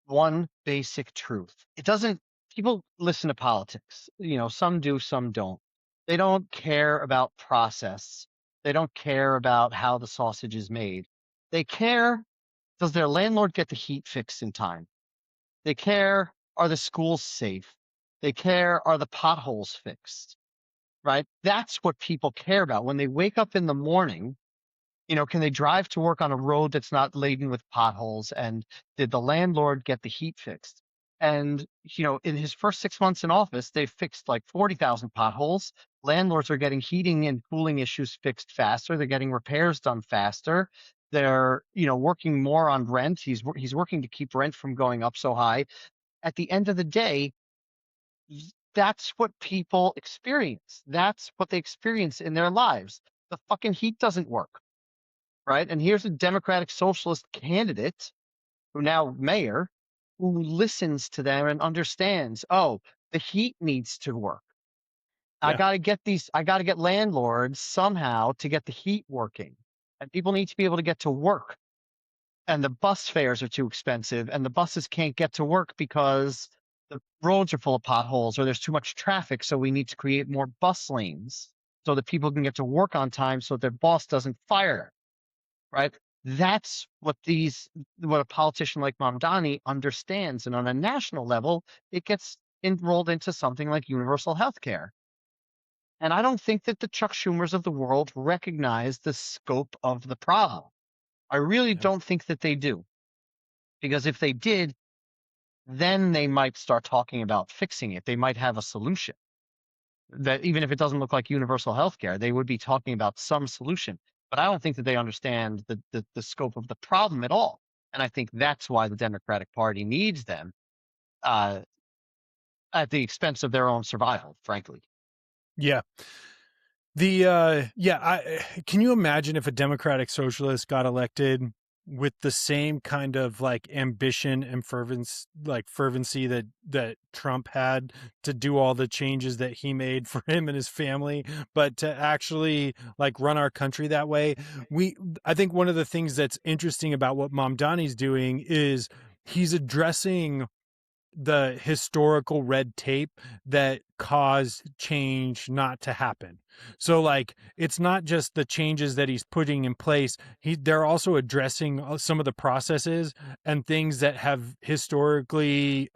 one basic truth. It doesn't People listen to politics. Some do, some don't. They don't care about process. They don't care about how the sausage is made. They care, does their landlord get the heat fixed in time? They care, are the schools safe? They care, are the potholes fixed? Right? That's what people care about when they wake up in the morning. Can they drive to work on a road that's not laden with potholes? And did the landlord get the heat fixed? And, in his first 6 months in office, they fixed like 40,000 potholes. Landlords are getting heating and cooling issues fixed faster. They're getting repairs done faster. They're, working more on rent. He's working to keep rent from going up so high. At the end of the day, that's what people experience. That's what they experience in their lives. The fucking heat doesn't work, right? And here's a Democratic Socialist candidate, who now mayor, who listens to them and understands, oh, the heat needs to work. Yeah. I got to get landlords somehow to get the heat working. And people need to be able to get to work. And the bus fares are too expensive, and the buses can't get to work because the roads are full of potholes or there's too much traffic. So we need to create more bus lanes so that people can get to work on time so their boss doesn't fire, right? That's what a politician like Mamdani understands. And on a national level, it gets enrolled into something like universal health care. And I don't think that the Chuck Schumers of the world recognize the scope of the problem. I really Yeah. don't think that they do. Because if they did, then they might start talking about fixing it. They might have a solution that, even if it doesn't look like universal health care, they would be talking about some solution. but I don't think that they understand the scope of the problem at all. And I think that's why the Democratic Party needs them, uh, at the expense of their own survival, frankly. Yeah. I can you imagine if a democratic socialist got elected with the same kind of like ambition and fervency that Trump had to do all the changes that he made for him and his family, but to actually like run our country that way. We I think one of the things that's interesting about what Mamdani's doing is he's addressing the historical red tape that caused change not to happen. So like it's not just the changes that he's putting in place. They're also addressing some of the processes and things that have historically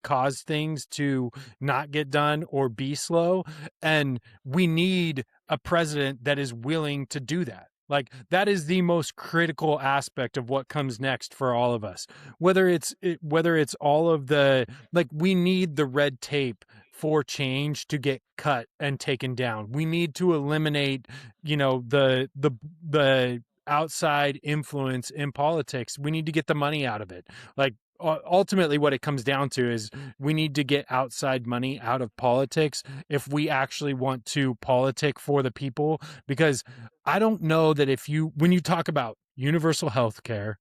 caused things to not get done or be slow, and we need a president that is willing to do that. Like that is the most critical aspect of what comes next for all of us. Whether it's all of the like we need the red tape for change to get cut and taken down. We need to eliminate, the outside influence in politics. We need to get the money out of it. Like ultimately what it comes down to is we need to get outside money out of politics if we actually want to politic for the people, because I don't know that when you talk about universal health care,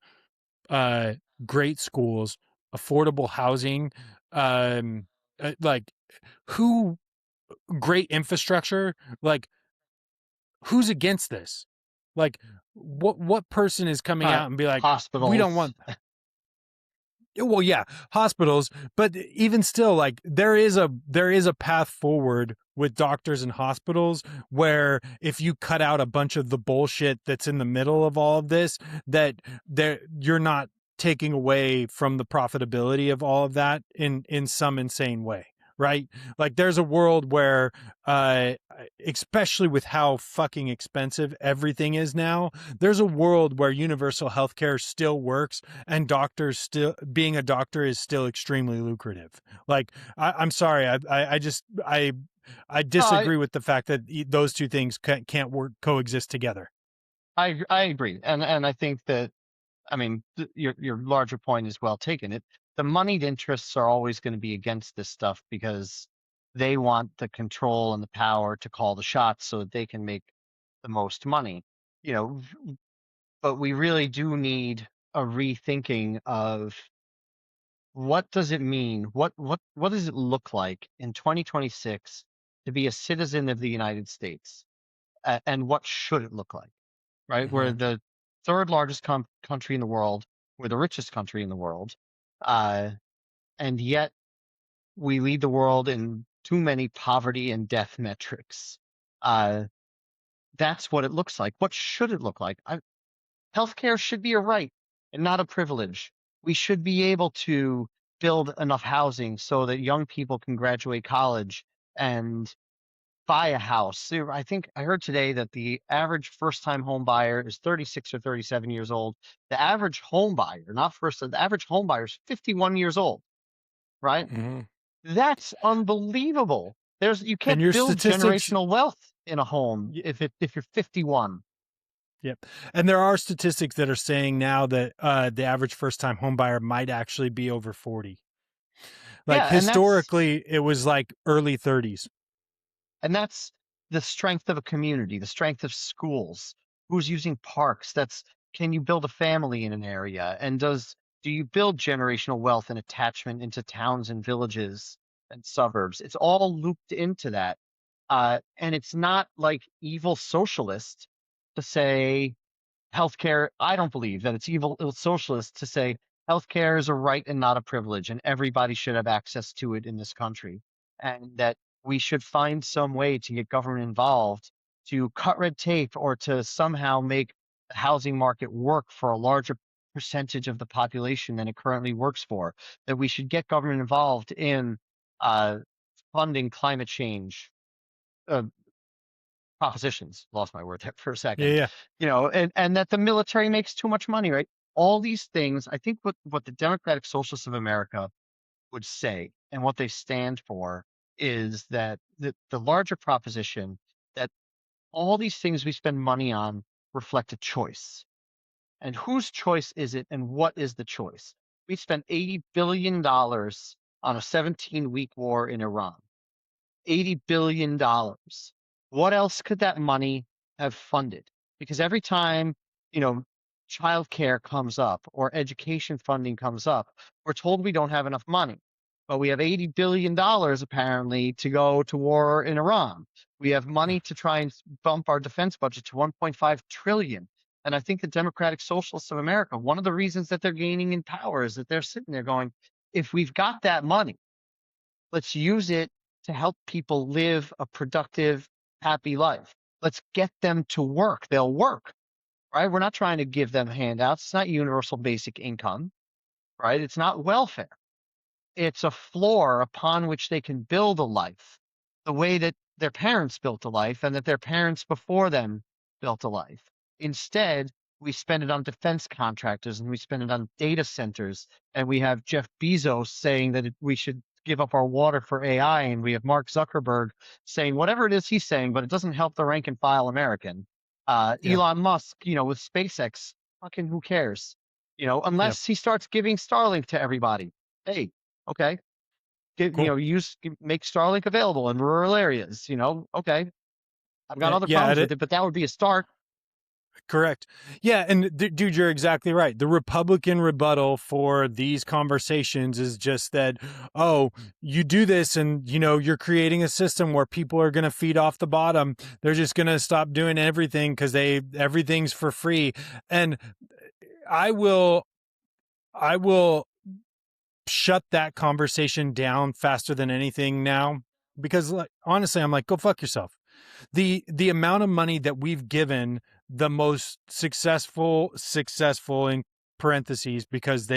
uh, great schools, affordable housing, um, like who, great infrastructure, like who's against this? Like what person is coming Uh, out and be like, we don't Hospitals. want, well, yeah, hospitals, but even still, like there is a path forward with doctors and hospitals where if you cut out a bunch of the bullshit that's in the middle of all of this, that you're not taking away from the profitability of all of that in some insane way. Right? Like there's a world where especially with how fucking expensive everything is now, there's a world where universal healthcare still works and doctors still being a doctor is still extremely lucrative. Like I'm sorry, I No, I, disagree with the fact that those two things can't work coexist together. I agree, and I think that, I mean, your larger point is well taken. The moneyed interests are always going to be against this stuff because they want the control and the power to call the shots so that they can make the most money. You know, but we really do need a rethinking of what does it mean? What does it look like in 2026 to be a citizen of the United States? And what should it look like? Right? We're Mm-hmm. the third largest country in the world. We're the richest country in the world. Uh, and yet we lead the world in too many poverty and death metrics. Uh, that's what it looks like. What should it look like? Healthcare should be a right and not a privilege. We should be able to build enough housing so that young people can graduate college and buy a house. I think I heard today that the average first-time home buyer is 36 or 37 years old. The average home buyer, not first, the average home buyer is 51 years old, right? Mm-hmm. That's unbelievable. You And can't your build statistics, generational wealth in a home if you're 51. yep. And there are statistics that are saying now that the average first time homebuyer might actually be over 40. Like Yeah, and that's historically, it was like early 30s. And that's the strength of a community, the strength of schools. Who's using parks? Can you build a family in an area? And do you build generational wealth and attachment into towns and villages and suburbs? It's all looped into that. And it's not like evil socialist to say healthcare. I don't believe that it's evil socialist to say healthcare is a right and not a privilege, and everybody should have access to it in this country, and that we should find some way to get government involved to cut red tape or to somehow make the housing market work for a larger percentage of the population than it currently works for. That we should get government involved in uh, funding climate change uh, propositions. Lost my word there for a Yeah, second. yeah. And that the military makes too much money, right? All these things, I think what the Democratic Socialists of America would say and what they stand for is that the larger proposition that all these things we spend money on reflect a choice. And whose choice is it, and what is the choice? We spent $80 billion on a 17-week war in Iran. $80 billion. What else could that money have funded? Because every time, you know, childcare comes up or education funding comes up, we're told we don't have enough money. But we have $80 billion apparently to go to war in Iran. We have money to try and bump our defense budget to 1.5 trillion. And I think the Democratic Socialists of America, one of the reasons that they're gaining in power is that they're sitting there going, if we've got that money, let's use it to help people live a productive, happy life. Let's get them to work. They'll work, right? We're not trying to give them handouts. It's not universal basic income, right? It's not welfare. It's a floor upon which they can build a life the way that their parents built a life and that their parents before them built a life. Instead, we spend it on defense contractors and we spend it on data centers. And we have Jeff Bezos saying that we should give up our water for AI. And we have Mark Zuckerberg saying whatever it is he's saying, but it doesn't help the rank and file American. Yeah. Elon Musk, with SpaceX, fucking who cares? Yeah. Unless he starts giving Starlink to everybody. Hey, okay, Cool. make Starlink available in rural areas. Okay, I've got other Yeah. problems with it, but that would be a start. Correct. Yeah, and dude, you're exactly right. The Republican rebuttal for these conversations is just that, oh, you do this and you're creating a system where people are going to feed off the bottom. They're just going to stop doing everything cuz everything's for free. And I will I will shut that conversation down faster than anything now because like, honestly, I'm like, go fuck yourself. The amount of money that we've given the most successful in parentheses because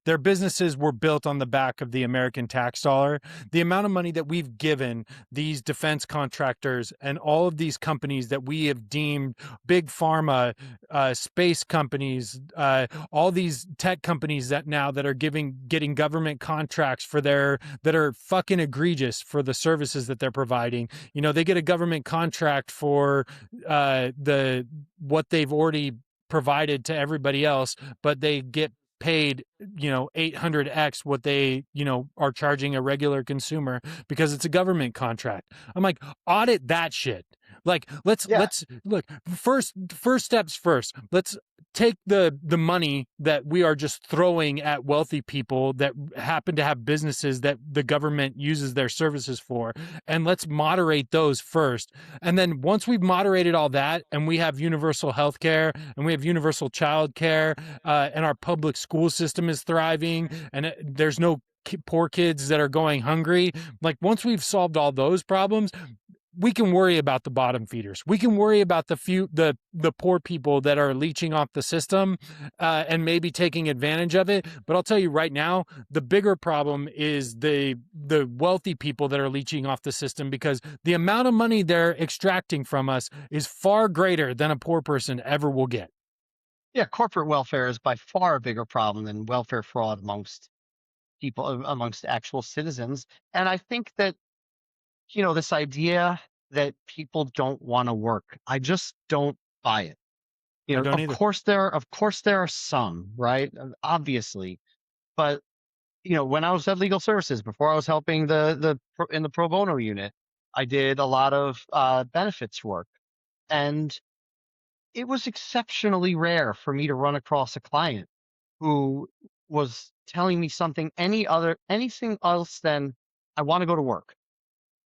their businesses were built on the back of the American tax dollar. The amount of money that we've given these defense contractors and all of these companies that we have deemed big pharma, space companies, all these tech companies that are getting government contracts that are fucking egregious for the services that they're providing. They get a government contract for what they've already provided to everybody else, but they get paid 800x what they are charging a regular consumer because it's a government contract. I'm like, audit that shit. Like Yeah, let's look, first steps first. Let's take the money that we are just throwing at wealthy people that happen to have businesses that the government uses their services for, and let's moderate those first. And then once we've moderated all that and we have universal health care and we have universal child care, and our public school system is thriving and there's no poor kids that are going hungry, like once we've solved all those problems, we can worry about the bottom feeders. We can worry about the poor people that are leeching off the system, and maybe taking advantage of it. But I'll tell you right now, the bigger problem is the wealthy people that are leeching off the system because the amount of money they're extracting from us is far greater than a poor person ever will get. yeah. Corporate welfare is by far a bigger problem than welfare fraud amongst people, amongst actual citizens. And I think that this idea that people don't want to work, I just don't buy it. I don't Of either. course there are some, right? Obviously, but when I was at legal services before I was helping in the pro bono unit, I did a lot of benefits work, and it was exceptionally rare for me to run across a client who was telling me anything else than I want to go to work.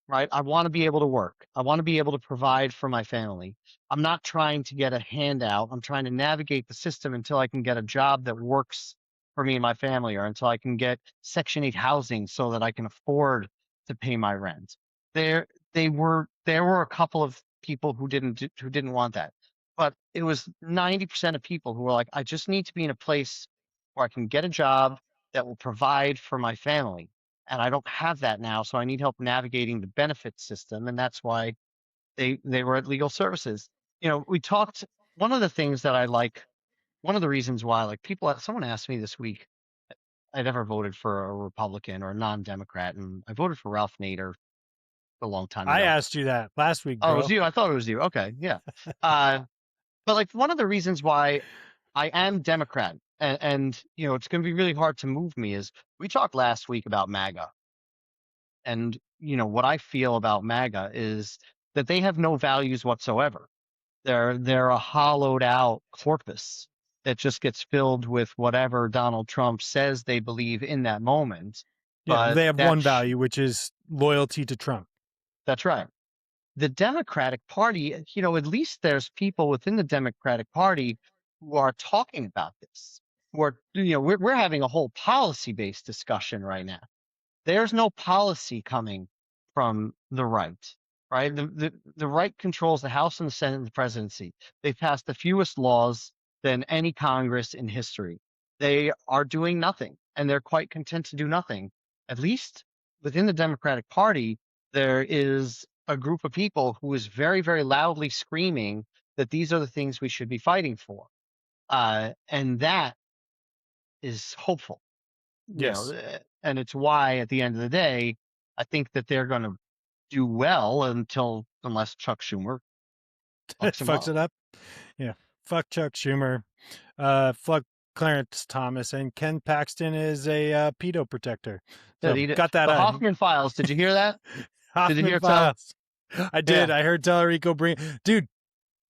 Right? I want to be able to work. I want to be able to provide for my family. I'm not trying to get a handout. I'm trying to navigate the system until I can get a job that works for me and my family, or until I can get Section 8 housing so that I can afford to pay my rent. There were a couple of people who didn't want that. But it was 90% of people who were like, I just need to be in a place where I can get a job that will provide for my family, and I don't have that now, so I need help navigating the benefit system, and that's why they were at legal services. We talked. One of the things that I like, one of the reasons why, like someone asked me this week, I'd ever voted for a Republican or a non-Democrat, and I voted for Ralph Nader a long time I ago. asked you that last week, Oh, it was bro. you? I thought it was you. Okay, yeah. But like one of the reasons why I am Democrat and you know it's going to be really hard to move me is we talked last week about MAGA, and you know what I feel about MAGA is that they have no values whatsoever. They're a hollowed out corpus that just gets filled with whatever Donald Trump says they believe in that moment. Yeah, But they have one value, which is loyalty to Trump. that's right. The Democratic Party, you know, at least there's people within the Democratic Party who are talking about this. We're having a whole policy based discussion right now. There's no policy coming from the right, right? The right controls the House and the Senate and the presidency. They've passed the fewest laws than any Congress in history. They are doing nothing, and they're quite content to do nothing. At least within the Democratic Party, there is a group of people who is very, very loudly screaming that these are the things we should be fighting for. And that is hopeful, you know, Yes. and it's why at the end of the day, I think that they're going to do well unless Chuck Schumer fucks him Fucks up. it up. Yeah. Fuck Chuck Schumer. Fuck Clarence Thomas, and Ken Paxton is a pedo protector. Yeah, So got that. the Hoffman Files. Did you hear that? Did you Hoffman hear Tell? Files. I did. Yeah, I heard Tellerico bring. Dude,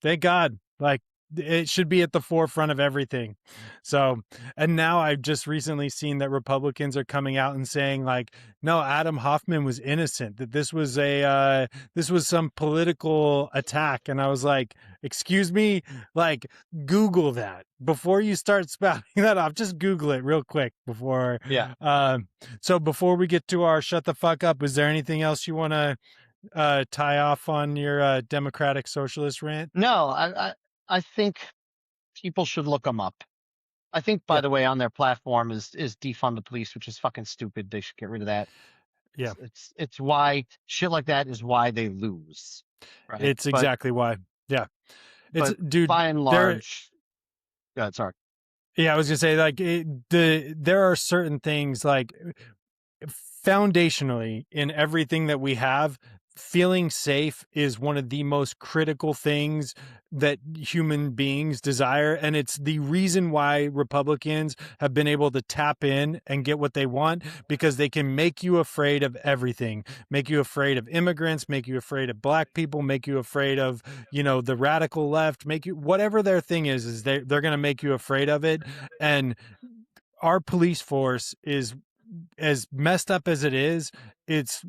thank God. Like it should be at the forefront of everything. So, and now I've just recently seen that Republicans are coming out and saying like, no, Adam Hoffman was innocent. That this was some political attack. And I was like, excuse me, like Google that before you start spouting that off. Just Google it real quick before. yeah. So before we get to our shut the fuck up, is there anything else you want to tie off on your democratic socialist rant? No, I think people should look them up. I think, by Yeah, the way, on their platform is defund the police, which is fucking stupid. They should get rid of that. yeah, It's why shit like that is why they lose, right? it's exactly why. Yeah, it's But dude. by and There, large, yeah, sorry. yeah, I was gonna say like there are certain things like foundationally in everything that we have, feeling safe is one of the most critical things that human beings desire. And it's the reason why Republicans have been able to tap in and get what they want, because they can make you afraid of everything, make you afraid of immigrants, make you afraid of black people, make you afraid of, you know, the radical left, make you whatever their thing is they're going to make you afraid of it. And our police force is as messed up as it is, it's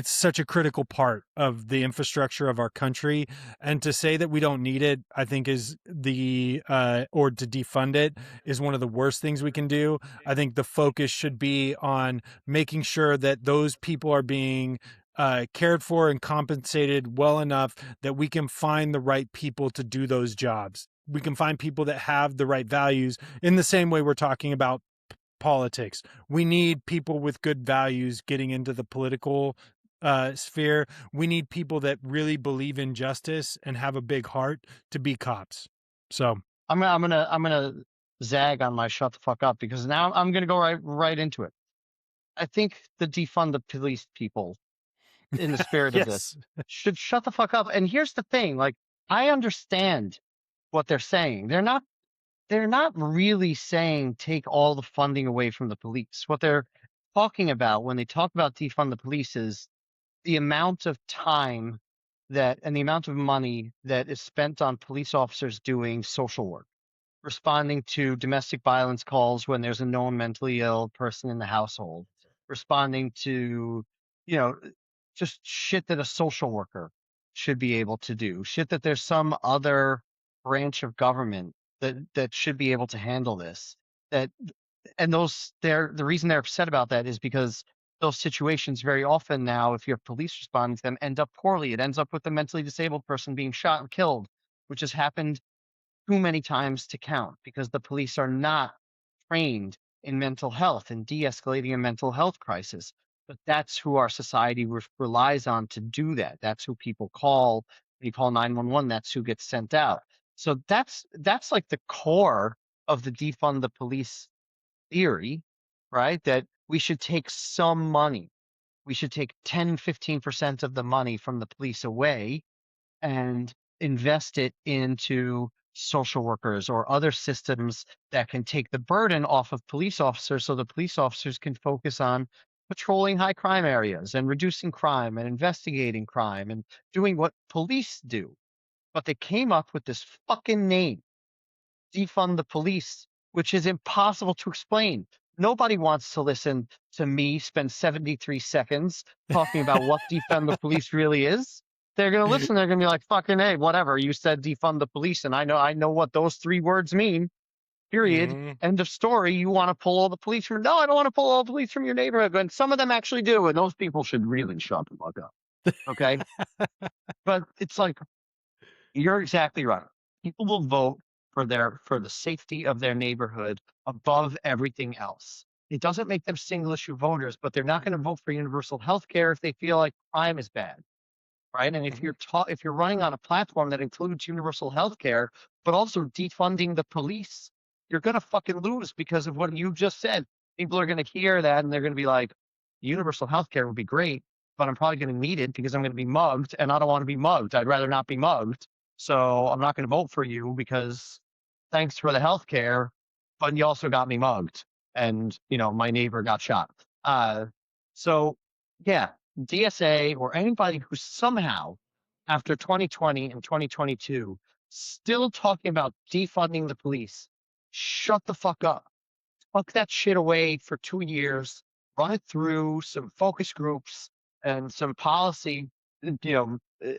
such a critical part of the infrastructure of our country, and to say that we don't need it, I think is or to defund it is one of the worst things we can do. I think the focus should be on making sure that those people are being cared for and compensated well enough that we can find the right people to do those jobs. We can find people that have the right values in the same way we're talking about politics. We need people with good values getting into the political sphere. We need people that really believe in justice and have a big heart to be cops. So I'm gonna zag on my shut the fuck up because now I'm gonna go right into it. I think the defund the police people in the spirit of this yes, should shut the fuck up. And here's the thing, like I understand what they're saying. They're not really saying take all the funding away from the police. What they're talking about when they talk about defund the police is the amount of time that and the amount of money that is spent on police officers doing social work, responding to domestic violence calls when there's a known mentally ill person in the household, responding to, you know, just shit that a social worker should be able to do, shit that there's some other branch of government that should be able to handle this. That and those they're the reason they're upset about that is because those situations very often now, if you have police responding to them, end up poorly. It ends up with the mentally disabled person being shot and killed, which has happened too many times to count because the police are not trained in mental health and de-escalating a mental health crisis. But that's who our society relies on to do that. That's who people call. When you call 911, that's who gets sent out. So that's like the core of the defund the police theory, right? That we should take some money. We should take 10, 15% of the money from the police away and invest it into social workers or other systems that can take the burden off of police officers so the police officers can focus on patrolling high crime areas and reducing crime and investigating crime and doing what police do. But they came up with this fucking name, defund the police, which is impossible to explain. Nobody wants to listen to me spend 73 seconds talking about what defund the police really is. They're going to listen. They're going to be like, fucking, hey, whatever. You said defund the police. And I know what those three words mean, period. Mhm. End of story. You want to pull all the police from, no, I don't want to pull all the police from your neighborhood. And some of them actually do. And those people should really shut the fuck up. Okay. But it's like, you're exactly right. People will vote for the safety of their neighborhood above everything else. It doesn't make them single issue voters, but they're not going to vote for universal health care if they feel like crime is bad, right? And if Mhm. if you're running on a platform that includes universal health care, but also defunding the police, you're going to fucking lose because of what you just said. People are going to hear that and they're going to be like, universal health care would be great, but I'm probably going to need it because I'm going to be mugged and I don't want to be mugged. I'd rather not be mugged. So I'm not going to vote for you because thanks for the health care, but you also got me mugged and, my neighbor got shot. So yeah, DSA or anybody who somehow after 2020 and 2022 still talking about defunding the police, shut the fuck up. Tuck that shit away for 2 years, run it through some focus groups and some policy,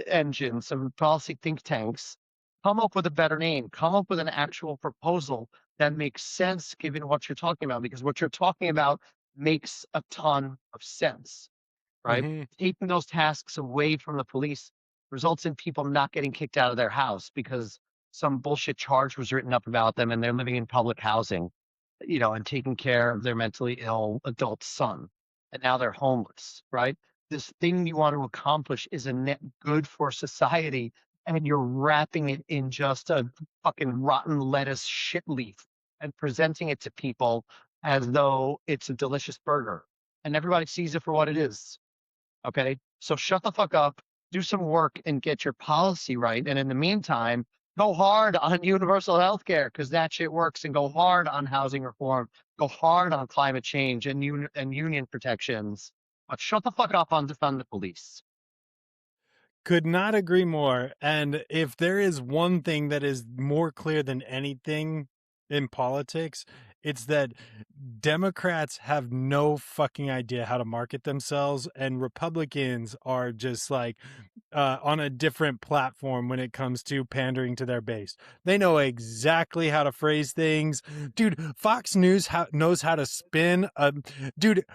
engines, some policy think tanks. Come up with a better name. Come up with an actual proposal that makes sense given what you're talking about, because what you're talking about makes a ton of sense, right? Mhm. Taking those tasks away from the police results in people not getting kicked out of their house because some bullshit charge was written up about them and they're living in public housing, and taking care of their mentally ill adult son. And now they're homeless, right? This thing you want to accomplish is a net good for society, and you're wrapping it in just a fucking rotten lettuce shit leaf and presenting it to people as though it's a delicious burger. And everybody sees it for what it is. Okay. So shut the fuck up, do some work and get your policy right. And in the meantime, go hard on universal health care because that shit works, and go hard on housing reform, go hard on climate change and union protections. But shut the fuck up on defund the police. Could not agree more. And if there is one thing that is more clear than anything in politics, it's that Democrats have no fucking idea how to market themselves, and Republicans are just like on a different platform when it comes to pandering to their base. They know exactly how to phrase things. Dude, Fox News knows how to spin. Dude,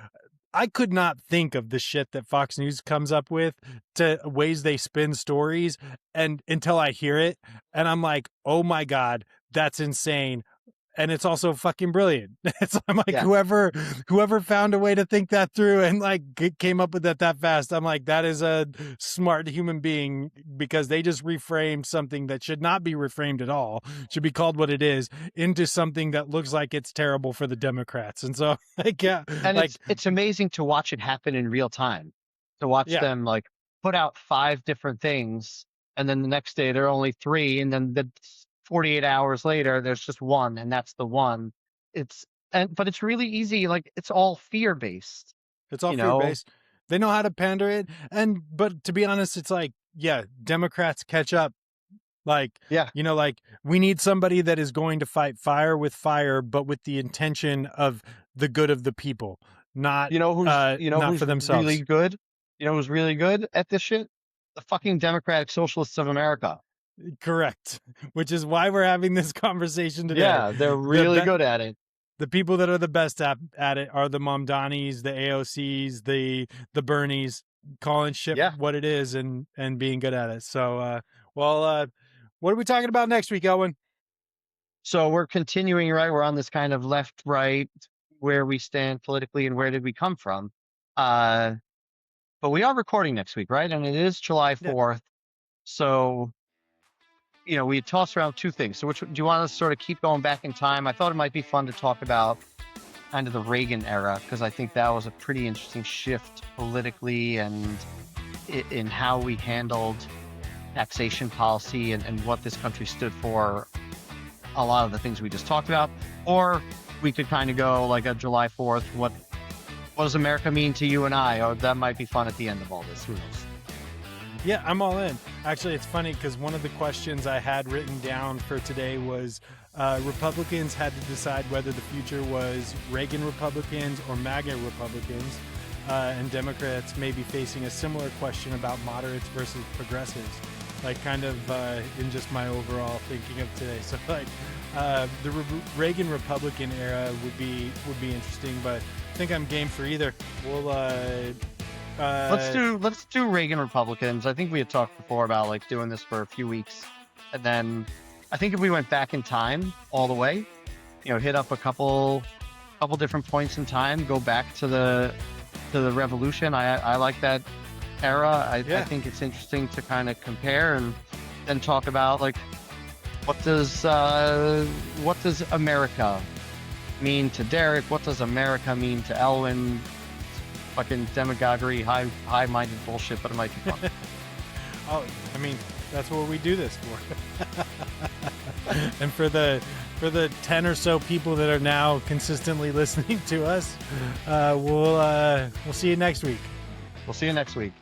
I could not think of the shit that Fox News comes up with to ways they spin stories, and until I hear it, and I'm like, oh my God, that's insane. And it's also fucking brilliant. I'm like, Yeah. whoever found a way to think that through and like came up with that fast. I'm like, that is a smart human being, because they just reframed something that should not be reframed at all, should be called what it is, into something that looks like it's terrible for the Democrats. And so like, yeah, And like, it's amazing to watch it happen in real time. To watch yeah, them like put out five different things and then the next day there are only three, and then the 48 hours later there's just one, and that's the one. It's but it's really easy, like it's all fear based, it's all you fear know? based. They know how to pander it. But to be honest, it's like, yeah, Democrats catch up. Like, Yeah. like we need somebody that is going to fight fire with fire, but with the intention of the good of the people, not not Who's for really themselves. good? Who's really good at this shit? The fucking Democratic Socialists of America. Correct. Which is why we're having this conversation today. Yeah, they're The really be- good at it. the people that are the best at it are the Mamdanis, the AOCs, the Bernies, calling shit Yeah. what it is and being good at it. So what are we talking about next week, Owen? So we're continuing, right? We're on this kind of left, right, where we stand politically and where did we come from. Uh, but we are recording next week, right? And it is July Yeah. 4th. So, we tossed around two things. So which do you want to sort of keep going back in time? I thought it might be fun to talk about kind of the Reagan era, because I think that was a pretty interesting shift politically and in how we handled taxation policy and what this country stood for, a lot of the things we just talked about. Or we could kind of go like a July 4th, what does America mean to you and I? Or that might be fun at the end of all this. Who knows? Yeah, I'm all in. Actually, it's funny because one of the questions I had written down for today was Republicans had to decide whether the future was Reagan Republicans or MAGA Republicans, and Democrats may be facing a similar question about moderates versus progressives, like kind of in just my overall thinking of today. So like the Reagan Republican era would be interesting, but I think I'm game for either. We'll let's do Reagan Republicans. I think we had talked before about like doing this for a few weeks, and then I think if we went back in time all the way, hit up a couple different points in time, go back to the revolution. I like that era. I think it's interesting to kind of compare and then talk about like what does America mean to Derek? What does America mean to Elwin? Fucking demagoguery, high-minded bullshit, but it might be fun. Oh, I mean, that's what we do this for. And for the 10 or so people that are now consistently listening to us, we'll see you next week. We'll see you next week.